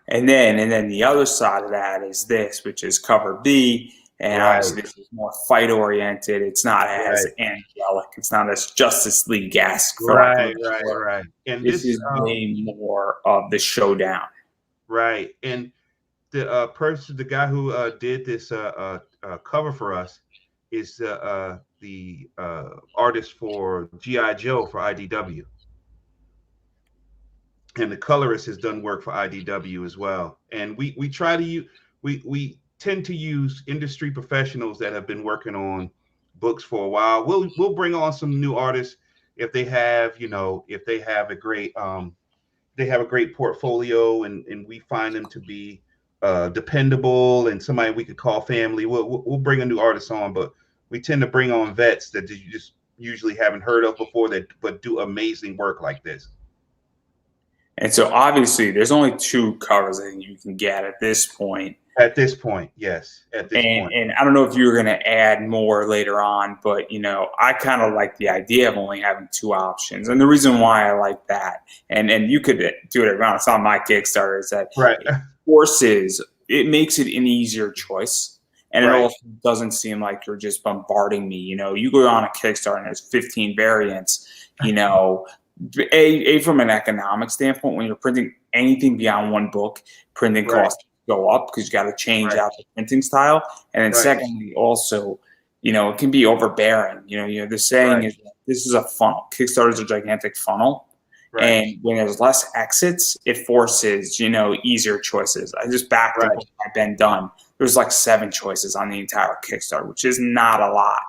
And then the other side of that is this, which is cover B. And Right. obviously this is more fight oriented. It's not as Right. angelic. It's not as Justice League esque. Right. And This is way more of the showdown. right. And the guy who did this cover for us is the artist for G.I. Joe for IDW. And the colorist has done work for IDW as well. And we try to use we tend to use industry professionals that have been working on books for a while. We'll bring on some new artists if they have a great portfolio, and we find them to be dependable and somebody we could call family. We'll bring a new artist on, but we tend to bring on vets that you just usually haven't heard of before but do amazing work like this. And so obviously there's only 2 covers I think you can get at this point. At this point, yes. At this point. And I don't know if you were going to add more later on, but I kind of like the idea of only having 2 options. And the reason why I like that, and you could do it around, it's on my Kickstarter, is that Right. it makes it an easier choice. And Right. it also doesn't seem like you're just bombarding me. You go on a Kickstarter and there's 15 variants, from an economic standpoint, when you're printing anything beyond 1 book, printing Right. costs go up because you got to change Right. out the printing style. And then Right. secondly, also, it can be overbearing. The saying Right. is that this is a funnel. Kickstarter is a gigantic funnel. Right. And when there's less exits, it forces, easier choices. I just backed the Right. book by Ben Dunn. There's like 7 choices on the entire Kickstarter, which is not a lot.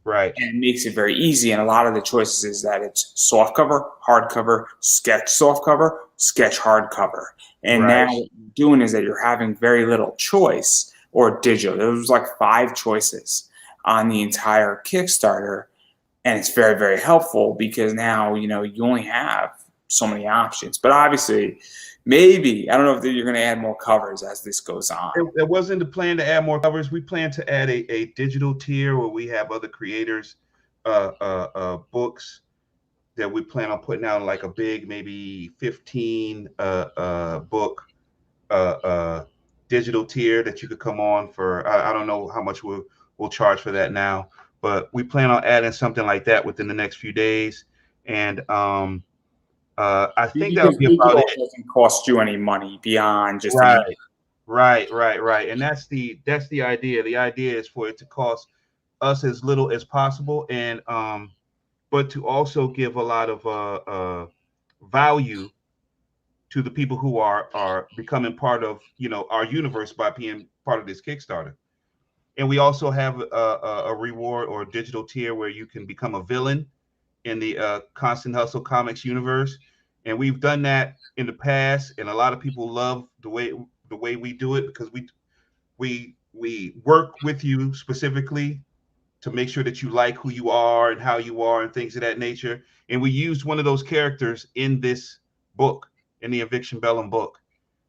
Right. And it makes it very easy. And a lot of the choices is that it's softcover, hardcover, sketch softcover, sketch hardcover. And Right. now what you're doing is that you're having very little choice or digital. There was like 5 choices on the entire Kickstarter. And it's very, very helpful because now, you only have so many options. But obviously, maybe, I don't know if you're going to add more covers as this goes on. It wasn't the plan to add more covers. We plan to add a digital tier where we have other creators' books that we plan on putting out, like a big, maybe 15 book digital tier that you could come on for. I don't know how much we'll charge for that now, but we plan on adding something like that within the next few days. And I think that'll be about it. It doesn't cost you any money beyond just Right. And that's the idea. The idea is for it to cost us as little as possible, and but to also give a lot of value to the people who are becoming part of our universe by being part of this Kickstarter. And we also have a reward or a digital tier where you can become a villain in the Constant Hustle Comics universe. And we've done that in the past, and a lot of people love the way we do it, because we work with you specifically to make sure that you like who you are and how you are and things of that nature. And we used one of those characters in this book, in the Eviction Bellum book.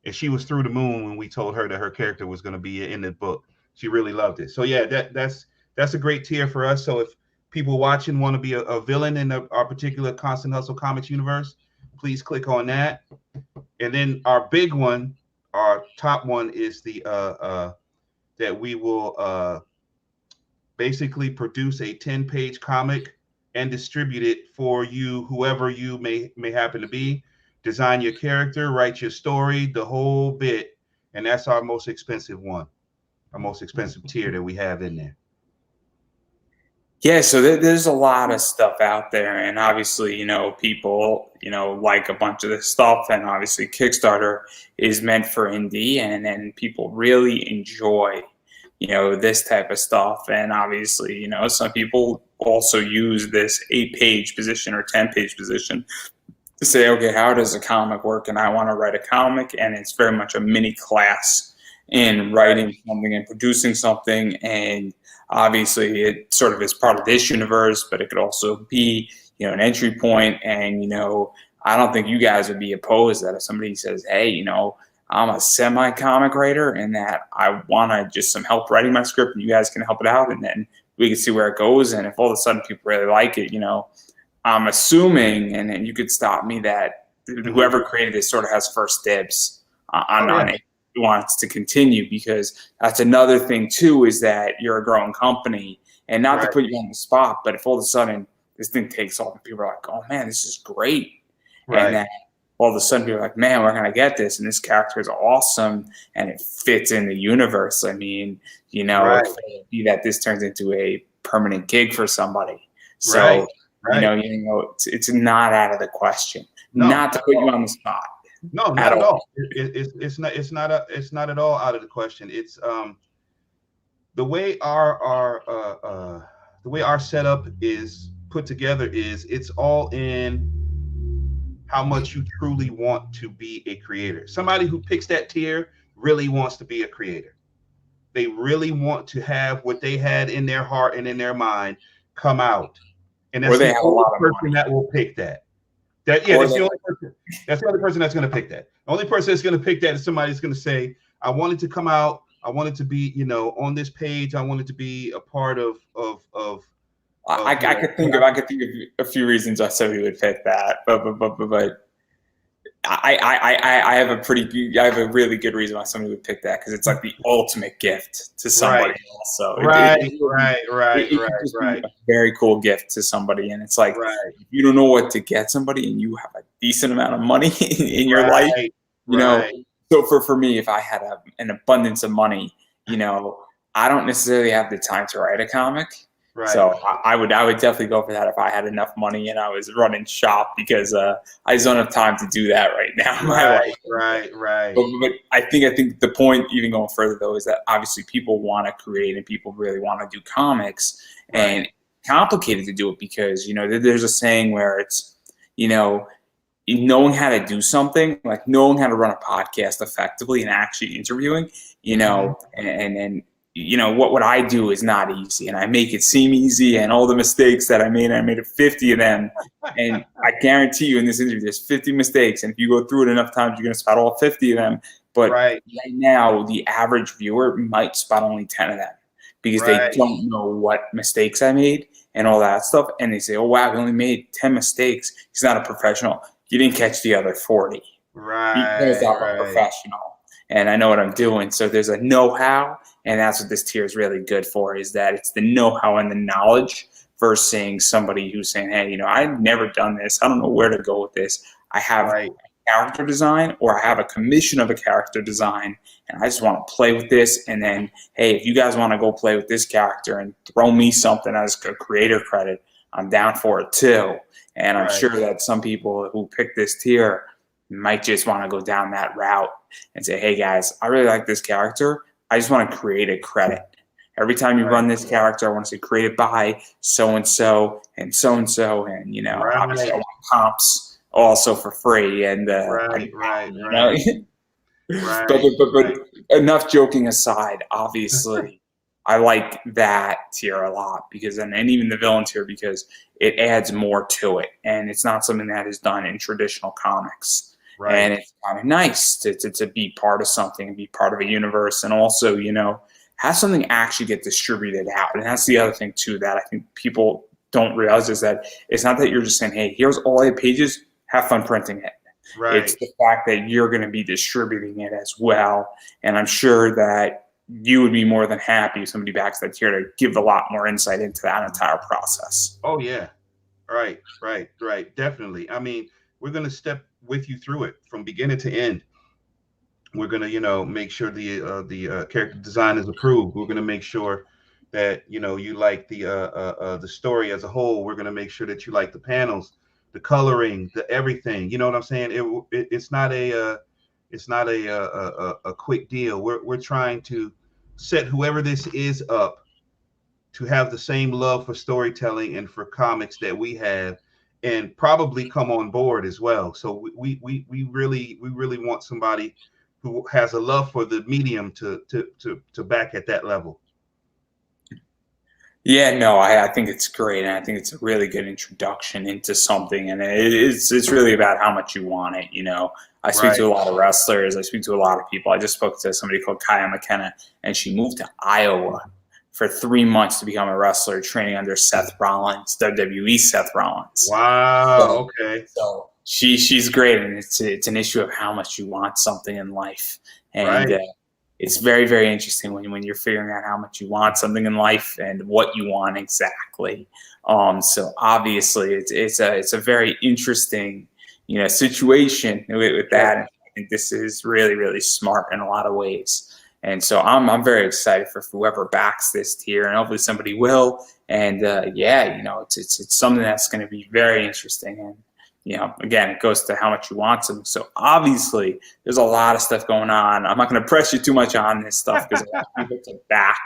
And she was through the moon when we told her that her character was going to be in the book. She really loved it. So yeah, that's a great tier for us. So if people watching want to be a villain in our particular Constant Hustle Comics universe, please click on that. And then our big one, our top one, is the that we will basically produce a 10-page comic and distribute it for you, whoever you may happen to be. Design your character, write your story, the whole bit. And that's our most expensive one, our most expensive tier that we have in there. Yeah, so there's a lot of stuff out there, and obviously, people, like a bunch of this stuff, and obviously Kickstarter is meant for indie, and people really enjoy, this type of stuff, and obviously, some people also use this 8-page position or 10-page position to say, okay, how does a comic work? And I want to write a comic, and it's very much a mini class in writing something and producing something, and obviously it sort of is part of this universe, but it could also be, an entry point. And, I don't think you guys would be opposed that if somebody says, hey, I'm a semi-comic writer and that I want just some help writing my script and you guys can help it out, and then we can see where it goes. And if all of a sudden people really like it, I'm assuming, and then you could stop me, that whoever created this sort of has first dibs on it. Wants to continue, because that's another thing too, is that you're a growing company, and not to put you on the spot, but if all of a sudden this thing takes off and people are like, oh man, this is great, and then all of a sudden people are like, man, we're gonna get this, and this character is awesome and it fits in the universe. I mean, it be that this turns into a permanent gig for somebody. So it's not out of the question. Not to put you on the spot. No, not at all. It's not at all out of the question. It's the way our setup is put together is it's all in how much you truly want to be a creator. Somebody who picks that tier really wants to be a creator. They really want to have what they had in their heart and in their mind come out. And that's the only person that will pick that. Or That's the only person. That's the only person that's going to pick that. The only person that's going to pick that is somebody that's going to say, "I want it to come out. I want it to be, on this page. I want it to be a part I, of I could think of a few reasons why somebody would pick that, but I have I have a really good reason why somebody would pick that, because it's like the ultimate gift to somebody. Right, Also, right, right, right, it right, could just be right, a very cool gift to somebody, and it's like, right, if you don't know what to get somebody and you have a decent amount of money in your life, right, you know. right, So for me, if I had an abundance of money, I don't necessarily have the time to write a comic. right, So I would definitely go for that if I had enough money and I was running shop, because I just don't have time to do that right now in my right, life. right, right, But I think the point, even going further though, is that obviously people want to create and people really want to do comics, right, and it's complicated to do it because there's a saying where it's, you know knowing how to do something, like knowing how to run a podcast effectively and actually interviewing, mhm, and what I do is not easy, and I make it seem easy, and all the mistakes that I made 50 of them. And I guarantee you in this interview, there's 50 mistakes. And if you go through it enough times, you're going to spot all 50 of them. But right, right now, the average viewer might spot only 10 of them, because they right, don't know what mistakes I made and all that stuff. And they say, oh, wow, we only made 10 mistakes. He's not a professional. You didn't catch the other 40, because right, I'm a right, professional and I know what I'm doing. So there's a know-how, and that's what this tier is really good for, is that it's the know-how and the knowledge versus seeing somebody who's saying, hey, I've never done this. I don't know where to go with this. I have right, character design, or I have a commission of a character design, and I just want to play with this. And then, hey, if you guys want to go play with this character and throw me something as a creator credit, I'm down for it too. And I'm right, sure that some people who pick this tier might just want to go down that route and say, hey guys, I really like this character. I just want to create a credit. Every time you right, run this character, I want to say created by so and so and so and so. And, obviously I right, want comps also for free. And, right, right, right, but, right, but enough joking aside, obviously I like that tier a lot, because, and even the villain tier, because it adds more to it, and it's not something that is done in traditional comics. right, And it's kind of nice to be part of something and be part of a universe, and also, have something actually get distributed out. And that's the other thing too that I think people don't realize, is that it's not that you're just saying, hey, here's all 8 pages, have fun printing it. It's right. the fact that you're going to be distributing it as well. And I'm sure that you would be more than happy if somebody backs that tier to give a lot more insight into that entire process. Oh yeah, right, right, right. Definitely. I mean, we're gonna step with you through it from beginning to end. We're gonna, make sure the character design is approved. We're gonna make sure that you like the story as a whole. We're gonna make sure that you like the panels, the coloring, the everything. You know what I'm saying? It's not a quick deal. We're trying to set whoever this is up to have the same love for storytelling and for comics that we have, and probably come on board as well. So we really want somebody who has a love for the medium to back at that level. Yeah, no, I think it's great, and I think it's a really good introduction into something, and it's really about how much you want it. I speak to Right. a lot of wrestlers, I speak to a lot of people. I just spoke to somebody called Kaya McKenna, and she moved to Iowa for 3 months to become a wrestler, training under Seth Rollins, WWE Seth Rollins. Wow. So, Okay. so she's great, and it's an issue of how much you want something in life, and Right. it's very, very interesting when you're figuring out how much you want something in life and what you want exactly. So obviously, it's a very interesting situation with Yeah. that. I think this is really, really smart in a lot of ways. And so I'm very excited for whoever backs this tier, and hopefully somebody will. And it's something that's going to be very interesting. And again, it goes to how much you want something. So obviously, there's a lot of stuff going on. I'm not going to press you too much on this stuff, because I want people to back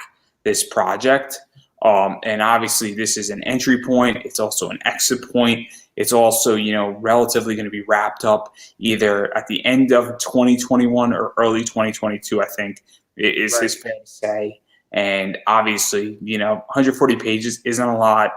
this project. And obviously, this is an entry point. It's also an exit point. It's also, relatively going to be wrapped up either at the end of 2021 or early 2022, I think, is Right. fair to say. And obviously, 140 pages isn't a lot.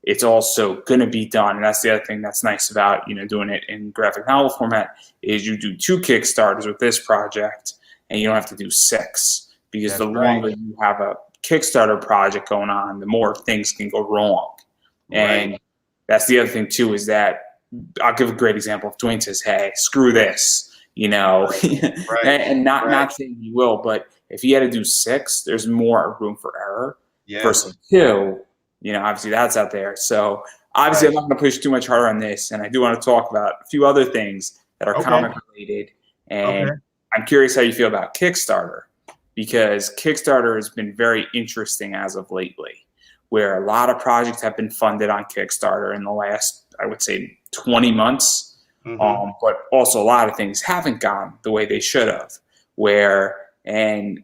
it's also going to be done. And that's the other thing that's nice about, doing it in graphic novel format is you do 2 Kickstarters with this project and you don't have to do 6, because the That's right. longer you have a Kickstarter project going on, the more things can go wrong. And Right. that's the other thing too, is that I'll give a great example. If Dwayne says, "Hey, screw this," Right. and not Right. saying he will, but if he had to do 6, there's more room for error. Yes. Versus 2, obviously that's out there. So obviously, I'm Right. not going to push too much harder on this, and I do want to talk about a few other things that are Okay. comic related. And Okay. I'm curious how you feel about Kickstarter, because Kickstarter has been very interesting as of lately, where a lot of projects have been funded on Kickstarter in the last, I would say, 20 months. Mm-hmm. But also a lot of things haven't gone the way they should have. And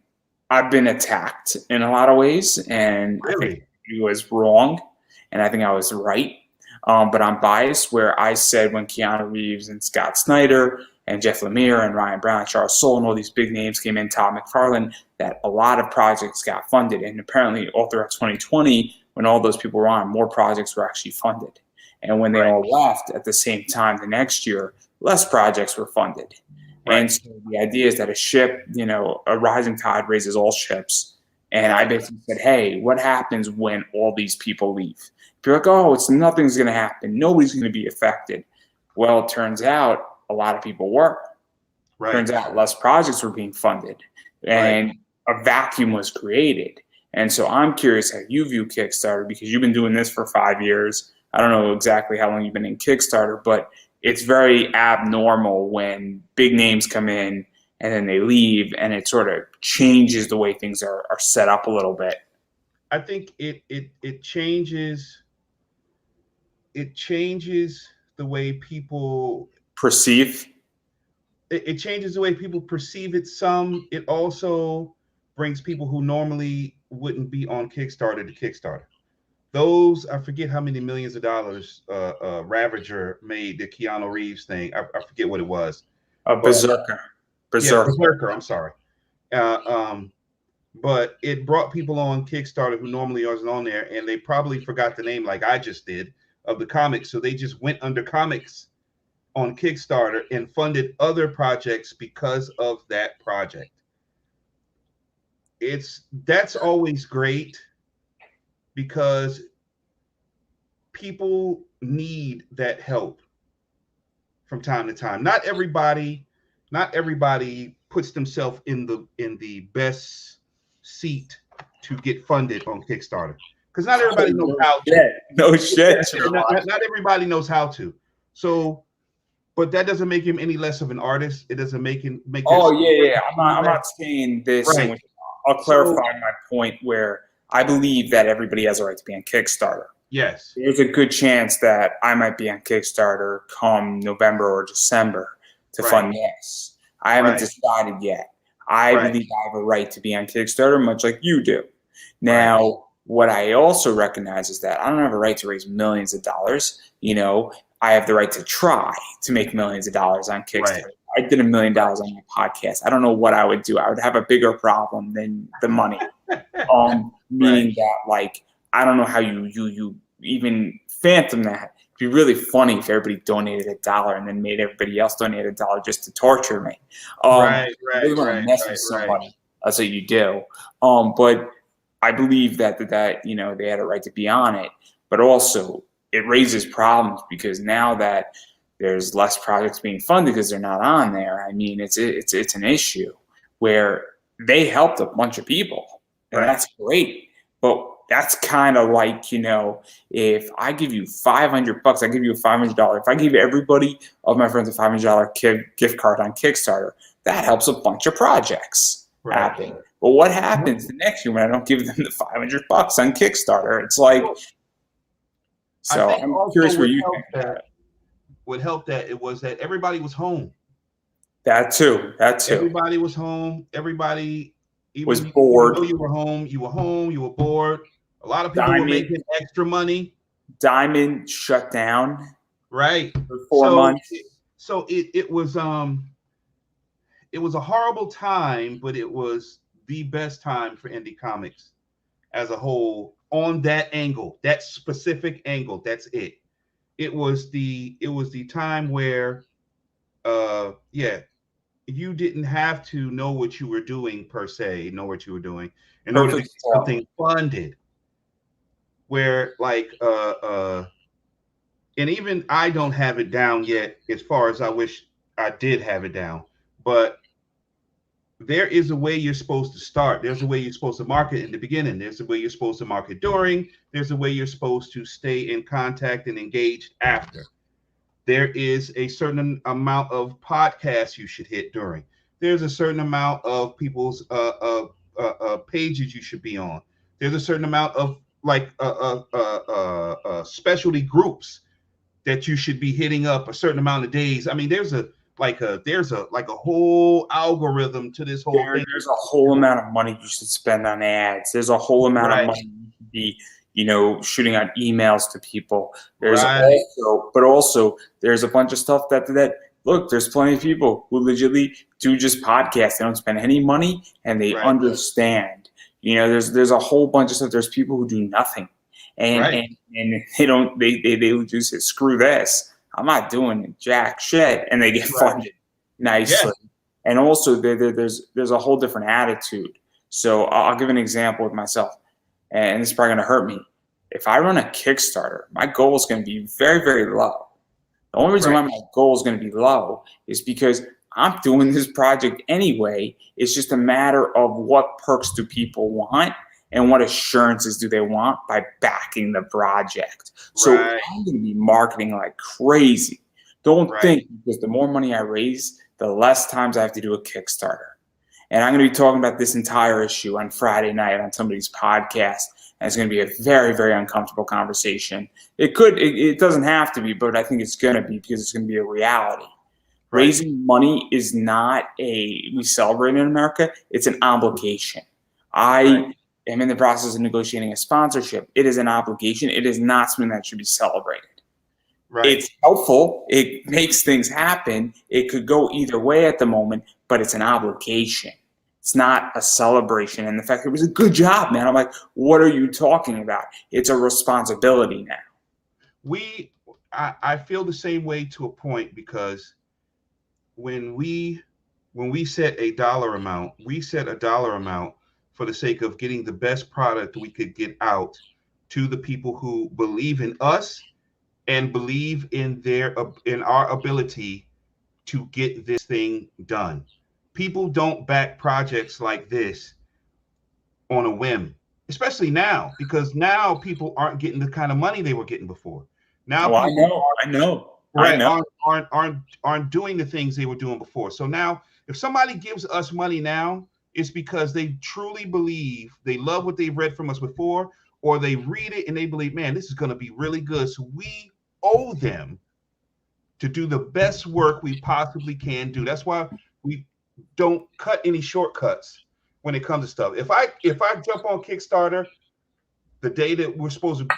I've been attacked in a lot of ways, and I think Really? he was wrong, and I think I was right. But I'm biased, where I said when Keanu Reeves and Scott Snyder and Jeff Lemire and Ryan Brown and Charles Soule and all these big names came in, Todd McFarlane, that a lot of projects got funded. And apparently all throughout 2020, when all those people were on, more projects were actually funded. And when they Right. all left at the same time the next year, less projects were funded. Right. And so the idea is that a ship, a rising tide raises all ships. And I basically said, hey, what happens when all these people leave? People are like, oh, nothing's going to happen. Nobody's going to be affected. Well, it turns out a lot of people were. Right. Turns out less projects were being funded, and a vacuum was created. And so I'm curious how you view Kickstarter, because you've been doing this for 5 years. I don't know exactly how long you've been in Kickstarter, but it's very abnormal when big names come in and then they leave, and it sort of changes the way things are set up a little bit. I think it changes the way people Perceive. it changes the way people perceive it. It also brings people who normally wouldn't be on Kickstarter to Kickstarter. Those, I forget how many millions of dollars Ravager made, the Keanu Reeves thing. I forget what it was. Berserker. Yeah, Berserker. I'm sorry. But it brought people on Kickstarter who normally wasn't on there, and they probably forgot the name, like I just did, of the comics. So they just went under comics on Kickstarter and funded other projects because of that project. That's always great, because people need that help from time to time. Not everybody puts themselves in the best seat to get funded on Kickstarter, because not everybody knows how to. No shit. Not everybody knows how to. So, but that doesn't make him any less of an artist. It doesn't make him make. Oh yeah. I'm not saying this. Right. I'll clarify my point, where I believe that everybody has a right to be on Kickstarter. Yes. There's a good chance that I might be on Kickstarter come November or December to fund this. I haven't decided yet. I believe I have a right to be on Kickstarter, much like you do. Now, what I also recognize is that I don't have a right to raise millions of dollars. I have the right to try to make millions of dollars on Kickstarter. I did $1 million on my podcast. I don't know what I would do. I would have a bigger problem than the money. Meaning that, like, I don't know how you even phantom that. It'd be really funny if everybody donated $1 and then made everybody else donate $1 just to torture me. You really want to mess with somebody. That's what you do. But I believe that they had a right to be on it. But also, it raises problems, because now that there's less projects being funded because they're not on there, I mean, it's an issue where they helped a bunch of people, and that's great. But that's kind of like, if I give you $500, I give you a $500. If I give everybody of my friends a $500 gift card on Kickstarter, that helps a bunch of projects happen. But what happens the next year when I don't give them the $500 on Kickstarter? It's like, so I'm curious where you think that. What helped that it was that everybody was home. That too. Everybody was home. Everybody was bored. You were home. You were bored. A lot of people were making extra money. Diamond shut down. Right. For 4 months. So it was a horrible time, but it was the best time for indie comics as a whole on that angle, that specific angle. That's it. It was the time where yeah, you didn't have to know what you were doing per se, know what you were doing in order to Perfect get thought. something funded. Where like and even I don't have it down yet as far as I wish I did have it down. But there is a way you're supposed to start. There's a way you're supposed to market in the beginning. There's a way you're supposed to market during. There's a way you're supposed to stay in contact and engaged after. There is a certain amount of podcasts you should hit during. There's a certain amount of people's pages you should be on. There's a certain amount of like specialty groups that you should be hitting up a certain amount of days. I mean, there's a whole algorithm to this whole thing. There's a whole amount of money you should spend on ads. There's a whole amount of money you should be, shooting out emails to people. There's also there's a bunch of stuff that look, there's plenty of people who legitimately do just podcasts. They don't spend any money and they understand. There's a whole bunch of stuff. There's people who do nothing. And they don't they just say, screw this. I'm not doing jack shit, and they get funded nicely. Yeah. And also there's a whole different attitude. So I'll give an example with myself, and this is probably going to hurt me. If I run a Kickstarter, my goal is going to be very, very low. The only reason why my goal is going to be low is because I'm doing this project anyway. It's just a matter of what perks do people want and what assurances do they want by backing the project. So I'm going to be marketing like crazy. Don't think because the more money I raise, the less times I have to do a Kickstarter. And I'm going to be talking about this entire issue on Friday night on somebody's podcast. And it's going to be a very, very uncomfortable conversation. It doesn't have to be, but I think it's going to be because it's going to be a reality. Raising money is not we celebrate in America. It's an obligation. I am in the process of negotiating a sponsorship. It is an obligation. It is not something that should be celebrated. It's helpful. It makes things happen. It could go either way at the moment, but it's an obligation. It's not a celebration. And the fact it was a good job, man. I'm like, what are you talking about? It's a responsibility now. I feel the same way to a point, because when we set a dollar amount, we set a dollar amount for the sake of getting the best product we could get out to the people who believe in us and believe in our ability to get this thing done. People don't back projects like this on a whim, especially now, because now people aren't getting the kind of money they were getting before. Now I know. Aren't doing the things they were doing before. So now if somebody gives us money now, it's because they truly believe, they love what they've read from us before, or they read it and they believe, man, this is going to be really good. So we owe them to do the best work we possibly can do. That's why we don't cut any shortcuts when it comes to stuff. If I jump on Kickstarter the day that we're supposed to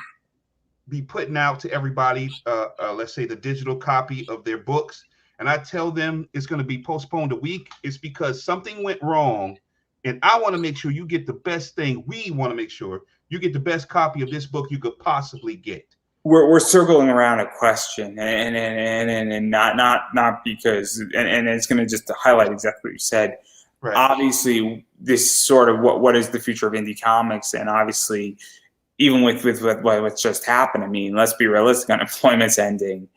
be putting out to everybody, let's say the digital copy of their books, and I tell them it's going to be postponed a week, it's because something went wrong, and I want to make sure you get the best thing. We want to make sure you get the best copy of this book you could possibly get. We're circling around a question, and not because, and it's going to just highlight exactly what you said. Obviously, this sort of what is the future of indie comics, and obviously, even with what's just happened, I mean, let's be realistic. Unemployment's ending.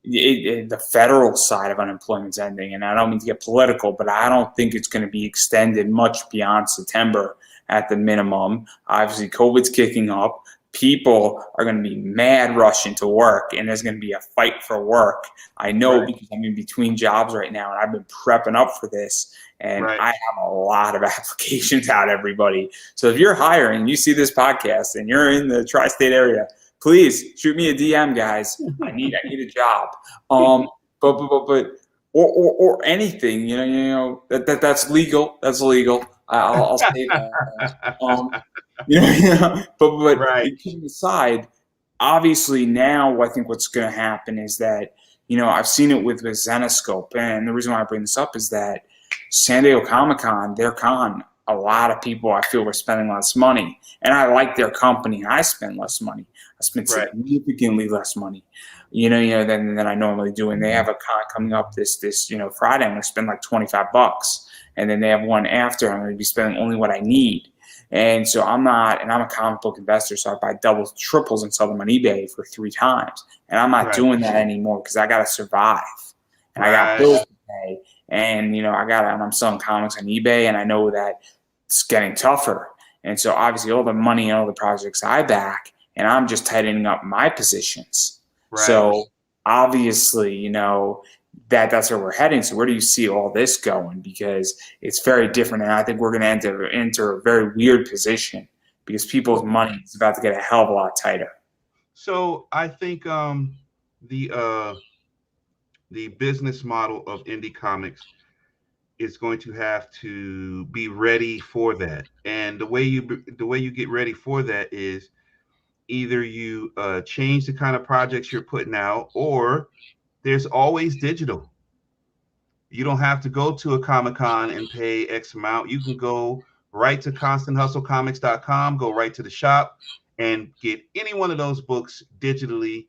The federal side of unemployment's ending, and I don't mean to get political, but I don't think it's going to be extended much beyond September at the minimum. Obviously, COVID's kicking up. People are going to be mad rushing to work, and there's going to be a fight for work. I know because I'm in between jobs right now, and I've been prepping up for this, and I have a lot of applications out, everybody. So if you're hiring, you see this podcast, and you're in the tri-state area, please shoot me a DM, guys. I need a job. Or anything, that's legal. That's legal. I'll say that. But kidding aside, obviously now I think what's going to happen is that, I've seen it with Zenoscope, and the reason why I bring this up is that San Diego Comic-Con, their con, a lot of people I feel were spending less money, and I like their company. I spend less money. I spend Right. significantly less money, than I normally do. And they have a con coming up this Friday. I'm going to spend like $25, and then they have one after. I'm going to be spending only what I need. And so I'm a comic book investor, so I buy doubles, triples, and sell them on eBay for 3 times. And I'm not Right. doing that anymore because I got to survive, and I got Right. bills to pay. And I'm selling comics on eBay, and I know that it's getting tougher. And so obviously all the money and all the projects I back, and I'm just tightening up my positions. Right. So obviously, that's where we're heading. So where do you see all this going? Because it's very different, and I think we're going to enter a very weird position because people's money is about to get a hell of a lot tighter. So I think the business model of indie comics is going to have to be ready for that. And the way you get ready for that is either you change the kind of projects you're putting out, or there's always digital. You don't have to go to a Comic-Con and pay X amount. You can go right to constanthustlecomics.com, go right to the shop, and get any one of those books digitally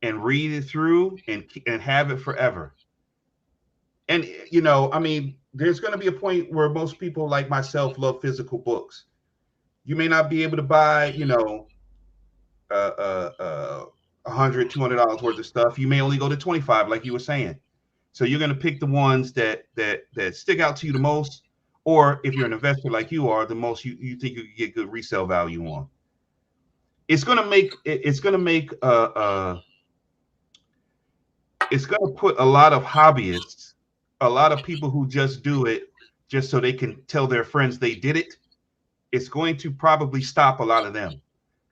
and read it through and have it forever. And there's going to be a point where most people like myself love physical books. You may not be able to buy, $100, $200 worth of stuff. You may only go to 25, like you were saying. So you're going to pick the ones that stick out to you the most, or if you're an investor like you are, the most you think you can get good resale value on. It's going to put a lot of hobbyists, a lot of people who just do it just so they can tell their friends they did it. It's going to probably stop a lot of them.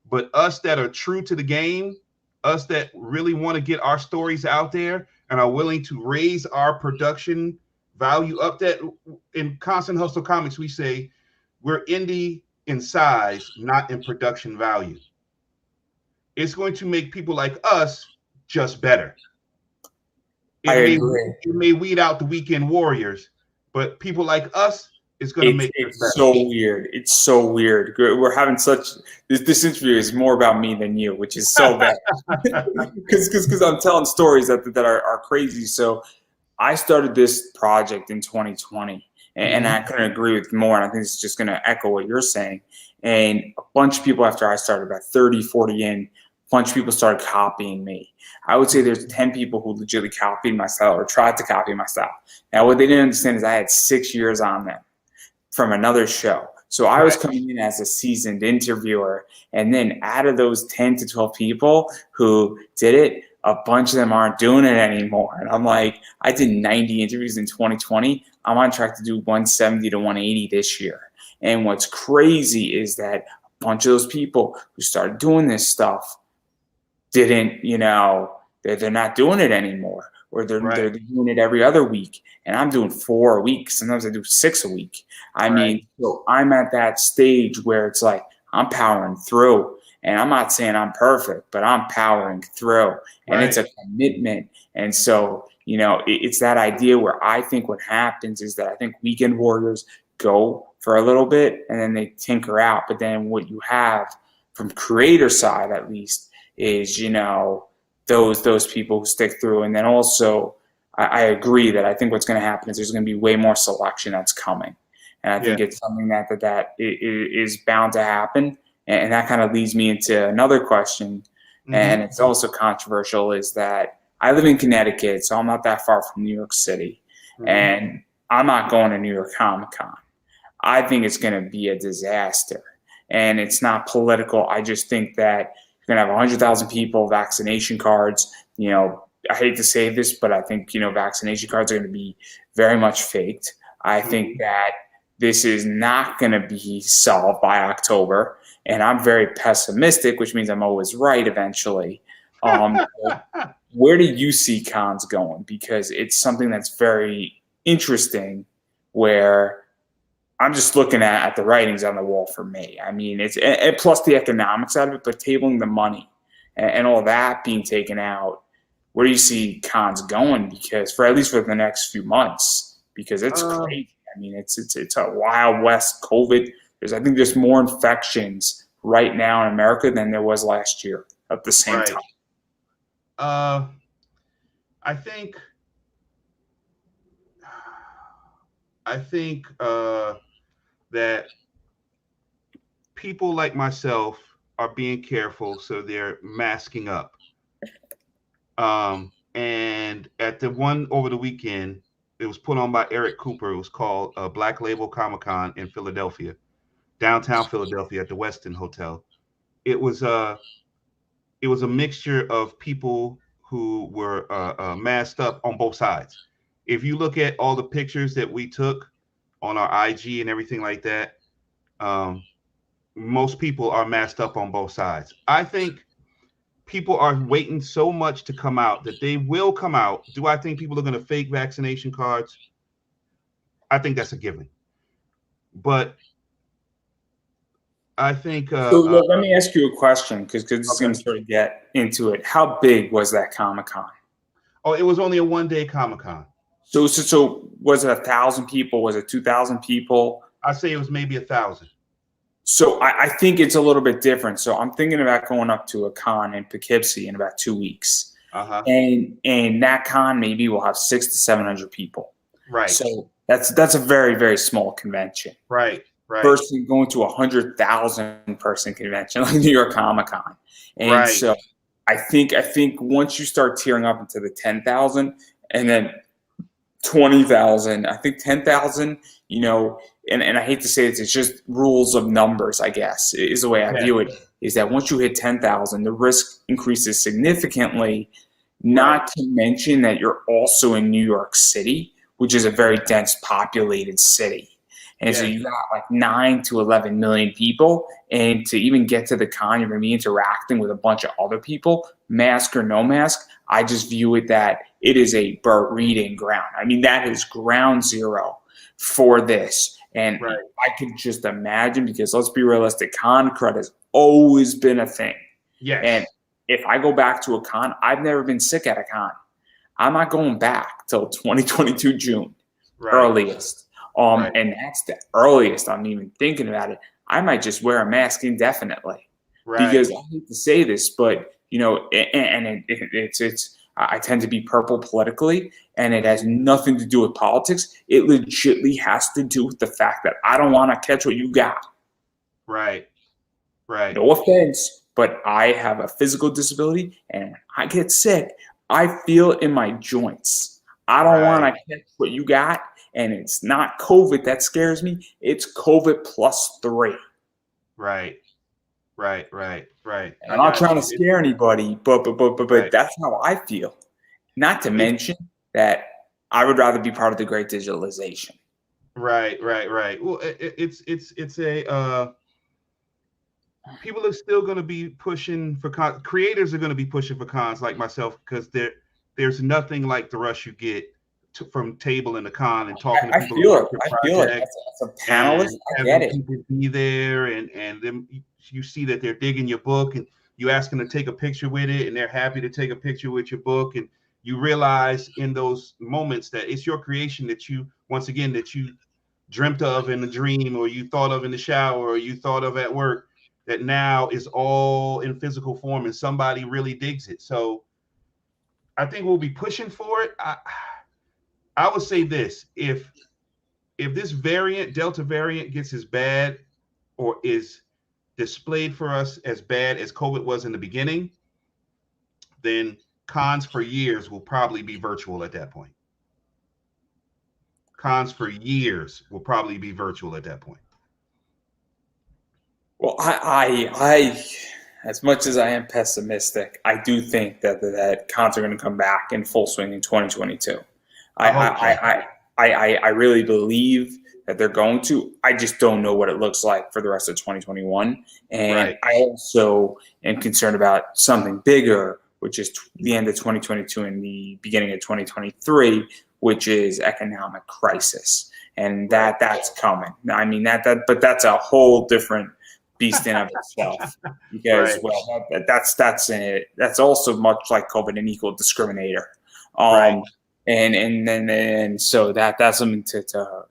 But us that are true to the game, us that really want to get our stories out there and are willing to raise our production value up, that in Constant Hustle Comics, we say we're indie in size, not in production value. It's going to make people like us just better. It may weed out the weekend warriors, but people like us is going to make it better. So weird. It's so weird. We're having this interview is more about me than you, which is so bad. Because I'm telling stories that are crazy. So I started this project in 2020, and I couldn't agree with more. And I think it's just going to echo what you're saying. And a bunch of people after I started, about 30, 40 in, a bunch of people started copying me. I would say there's 10 people who legitimately copied my style or tried to copy my style. Now, what they didn't understand is I had 6 years on them from another show. So I was coming in as a seasoned interviewer, and then out of those 10 to 12 people who did it, a bunch of them aren't doing it anymore. And I'm like, I did 90 interviews in 2020. I'm on track to do 170 to 180 this year. And what's crazy is that a bunch of those people who started doing this stuff didn't, they're not doing it anymore, or they're doing it every other week. And I'm doing 4 a week. Sometimes I do 6 a week. I mean, so I'm at that stage where it's like I'm powering through. And I'm not saying I'm perfect, but I'm powering through. And it's a commitment. And so, it's that idea where I think what happens is that I think weekend warriors go for a little bit and then they tinker out. But then what you have from creator side, at least, is, those people who stick through. And then also, I agree that I think what's going to happen is there's going to be way more selection that's coming. And I think it's something that is bound to happen. And that kind of leads me into another question, and it's also controversial, is that I live in Connecticut, so I'm not that far from New York City, and I'm not going to New York Comic-Con. I think it's going to be a disaster, and it's not political. I just think that you're going to have 100,000 people, vaccination cards. I hate to say this, but I think, vaccination cards are going to be very much faked. I think that this is not going to be solved by October. And I'm very pessimistic, which means I'm always right eventually. Where do you see cons going? Because it's something that's very interesting, where I'm just looking at the writings on the wall for me. I mean, it's plus the economics out of it, but tabling the money and all that being taken out. Where do you see cons going? Because at least for the next few months, because it's crazy. I mean, it's a Wild West COVID. I think there's more infections right now in America than there was last year at the same Right. time. I think that people like myself are being careful, so they're masking up. And at the one over the weekend, it was put on by Eric Cooper. It was called Black Label Comic Con in Philadelphia, downtown Philadelphia, at the Westin Hotel. It was a mixture of people who were masked up on both sides. If you look at all the pictures that we took on our IG and everything like that, most people are masked up on both sides. I think people are waiting so much to come out that they will come out. Do I think people are going to fake vaccination cards? I think that's a given. But I think. So let me ask you a question, because this is Okay. going to sort of get into it. How big was that Comic-Con? Oh, it was only a one-day Comic-Con. So was it 1,000 people? Was it 2,000 people? I'd say it was maybe 1,000. So I think it's a little bit different. So I'm thinking about going up to a con in Poughkeepsie in about 2 weeks. Uh-huh. And that con maybe will have 600 to 700 people. Right. So that's a very, very small convention. Right. Versus going to 100,000 person convention like New York Comic Con. And so I think once you start tearing up into the 10,000 and then 20,000, I think 10,000, and I hate to say this, it's just rules of numbers, I guess, is the way I view it, is that once you hit 10,000, the risk increases significantly, not to mention that you're also in New York City, which is a very dense populated city. And so you got like 9 to 11 million people. And to even get to the con, you're going to be interacting with a bunch of other people, mask or no mask. I just view it that it is a breeding ground. I mean, that is ground zero for this. And I could just imagine, because let's be realistic, con crud has always been a thing. Yes. And if I go back to a con, I've never been sick at a con. I'm not going back till 2022 June, earliest. And that's the earliest I'm even thinking about it. I might just wear a mask indefinitely, because I hate to say this, but I tend to be purple politically, and it has nothing to do with politics. It legitimately has to do with the fact that I don't want to catch what you got. Right. No offense, but I have a physical disability, and I get sick. I feel it in my joints. I don't want to catch what you got. And it's not COVID that scares me. It's COVID +3. Right. I'm not trying to scare anybody, but that's how I feel. Not to mention that I would rather be part of the great digitalization. Right. Well, it's a people are still going to be pushing for cons. Creators are going to be pushing for cons like myself, because there's nothing like the rush you get from table in the con and talking to people about your project. I feel it. As a panelist, I get it. People be there, and then you see that they're digging your book, and you ask them to take a picture with it, and they're happy to take a picture with your book, and you realize in those moments that it's your creation that you dreamt of in a dream, or you thought of in the shower, or you thought of at work, that now is all in physical form, and somebody really digs it. So I think we'll be pushing for it. I would say this: if this Delta variant gets as bad, or is displayed for us as bad as COVID was in the beginning, then cons for years will probably be virtual at that point. Well, I as much as I am pessimistic, I do think that cons are going to come back in full swing in 2022. I really believe that they're going to. I just don't know what it looks like for the rest of 2021. And I also am concerned about something bigger, which is the end of 2022 and the beginning of 2023, which is economic crisis. And that's coming. I mean, but that's a whole different beast in of itself, because that's also much like COVID, an equal discriminator. And so that's something to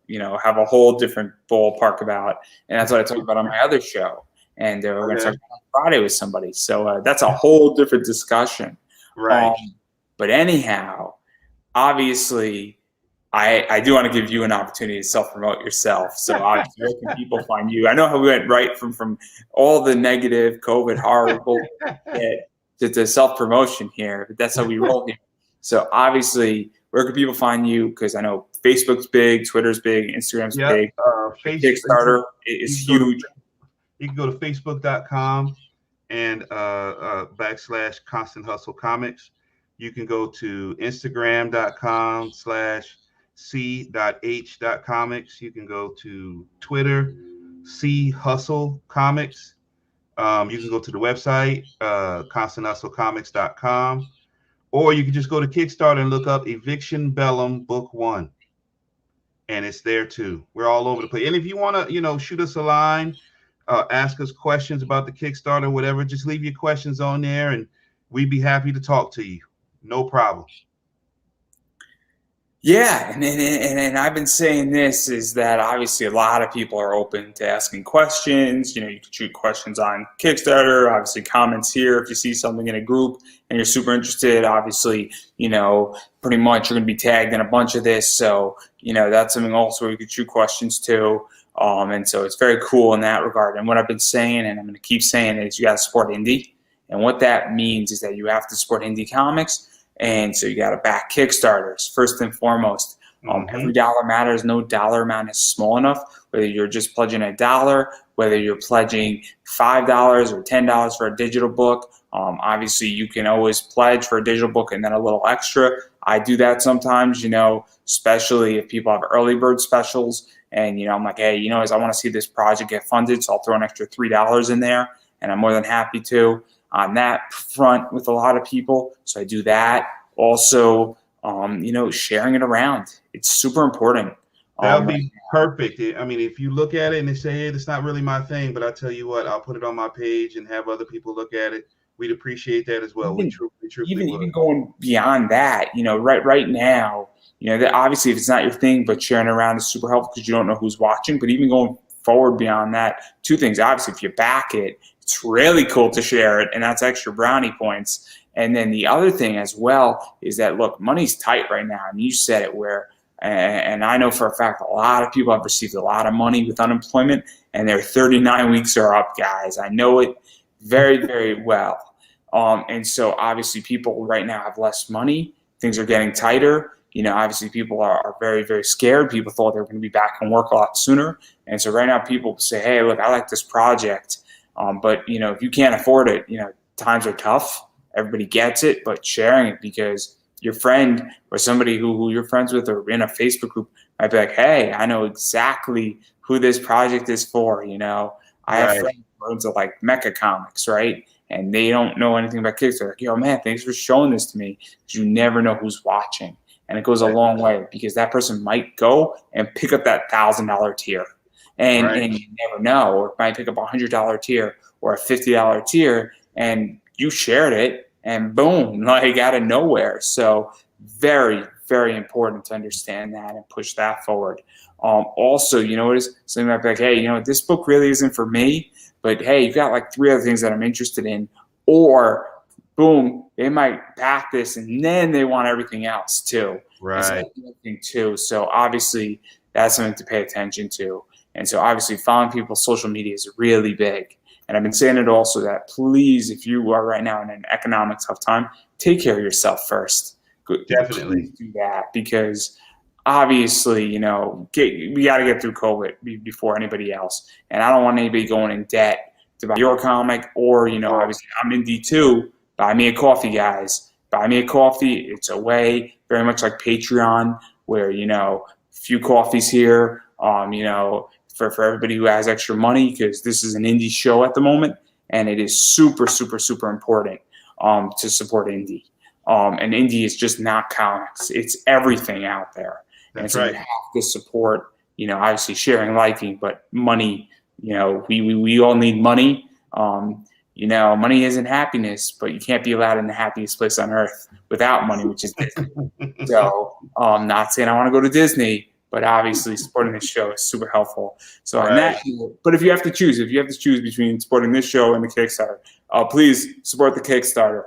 have a whole different ballpark about. And that's what I talk about on my other show. And we're going to talk about on Friday with somebody. So that's a whole different discussion. Right. But anyhow, obviously, I do want to give you an opportunity to self-promote yourself. So obviously, where can people find you? I know how we went right from all the negative COVID horrible to self-promotion here, but that's how we roll here. So obviously, where can people find you? Because I know Facebook's big, Twitter's big, Instagram's big. Kickstarter is huge. You can go to facebook.com and / Constant Hustle Comics. You can go to instagram.com / c.h.comics. You can go to Twitter, C Hustle Comics. You can go to the website, constanthustlecomics.com, or you can just go to Kickstarter and look up Eviction Bellum Book 1. And it's there too. We're all over the place. And if you want to, shoot us a line, ask us questions about the Kickstarter, whatever, just leave your questions on there and we'd be happy to talk to you. No problem. Yeah, and I've been saying this is that obviously a lot of people are open to asking questions. You can shoot questions on Kickstarter, obviously comments here if you see something in a group and you're super interested. Obviously, pretty much you're going to be tagged in a bunch of this. So, that's something also you could shoot questions to. And so it's very cool in that regard. And what I've been saying, and I'm going to keep saying, is you got to support indie. And what that means is that you have to support indie comics. And so you got to back Kickstarters first and foremost. Every dollar matters. No dollar amount is small enough. Whether you're just pledging $1, whether you're pledging $5 or $10 for a digital book. Obviously, you can always pledge for a digital book and then a little extra. I do that sometimes, especially if people have early bird specials. And, I'm like, hey, I want to see this project get funded, so I'll throw an extra $3 in there. And I'm more than happy to on that front with a lot of people. So I do that. Also, sharing it around. It's super important. That would be perfect. I mean, if you look at it and they say, hey, that's not really my thing, but I tell you what, I'll put it on my page and have other people look at it. We'd appreciate that as well. Even going beyond that, right now, that obviously if it's not your thing, but sharing around is super helpful because you don't know who's watching. But even going forward beyond that, two things. Obviously, if you back it, it's really cool to share it, and that's extra brownie points. And then the other thing as well is that, look, money's tight right now. And you said it and I know for a fact a lot of people have received a lot of money with unemployment, and their 39 weeks are up, guys. I know it very, very well. And so obviously people right now have less money. Things are getting tighter. Obviously people are very, very scared. People thought they were going to be back in work a lot sooner. And so right now people say, hey, look, I like this project. But, if you can't afford it, times are tough. Everybody gets it, but sharing it because your friend or somebody who you're friends with or in a Facebook group might be like, hey, I know exactly who this project is for. I have friends who are into like Mecha Comics, right? And they don't know anything about Kickstarter. They're like, yo, man, thanks for showing this to me. Because you never know who's watching. And it goes a long way because that person might go and pick up that $1,000 tier. And you never know, or it might pick up a $100 tier or a $50 tier, and you shared it, and boom, like out of nowhere. So very, very important to understand that and push that forward. Also, what is something might be like, hey, this book really isn't for me, but hey, you've got like 3 other things that I'm interested in, or boom, they might back this and then they want everything else too. Right. So obviously that's something to pay attention to. And so obviously following people's social media is really big. And I've been saying it also that please, if you are right now in an economic tough time, take care of yourself first. Definitely. Please do that because obviously, we got to get through COVID before anybody else. And I don't want anybody going in debt to buy your comic or, obviously I'm indie too. Buy me a coffee, guys. Buy me a coffee. It's a way very much like Patreon where, a few coffees here, for everybody who has extra money because this is an indie show at the moment and it is super, super, super important to support indie. And indie is just not comics. It's everything out there. And so you have to support, obviously sharing, liking, but money, we all need money. Money isn't happiness, but you can't be allowed in the happiest place on earth without money, which is Disney. So I'm not saying I want to go to Disney, but obviously supporting this show is super helpful. So on Right. that, but if you have to choose between supporting this show and the Kickstarter, please support the Kickstarter.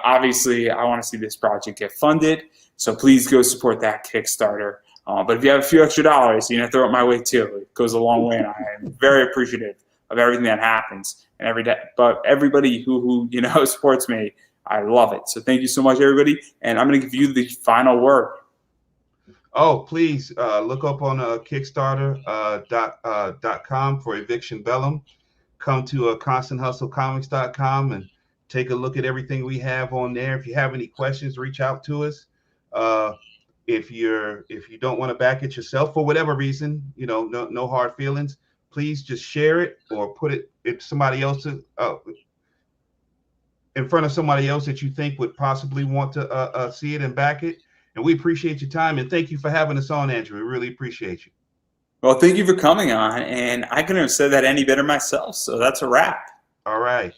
Obviously, I want to see this project get funded, so please go support that Kickstarter. But if you have a few extra dollars, throw it my way too. It goes a long way, and I am very appreciative of everything that happens and every day. But everybody who supports me, I love it. So thank you so much, everybody. And I'm going to give you the final word. Oh, please look up on Kickstarter .com for Eviction Bellum. Come to ConstantHustleComics.com and take a look at everything we have on there. If you have any questions, reach out to us. If you don't want to back it yourself for whatever reason, no hard feelings. Please just share it or put it in somebody else in front of somebody else that you think would possibly want to see it and back it. And we appreciate your time, and thank you for having us on, Andrew. We really appreciate you. Well, thank you for coming on, and I couldn't have said that any better myself. So that's a wrap. All right.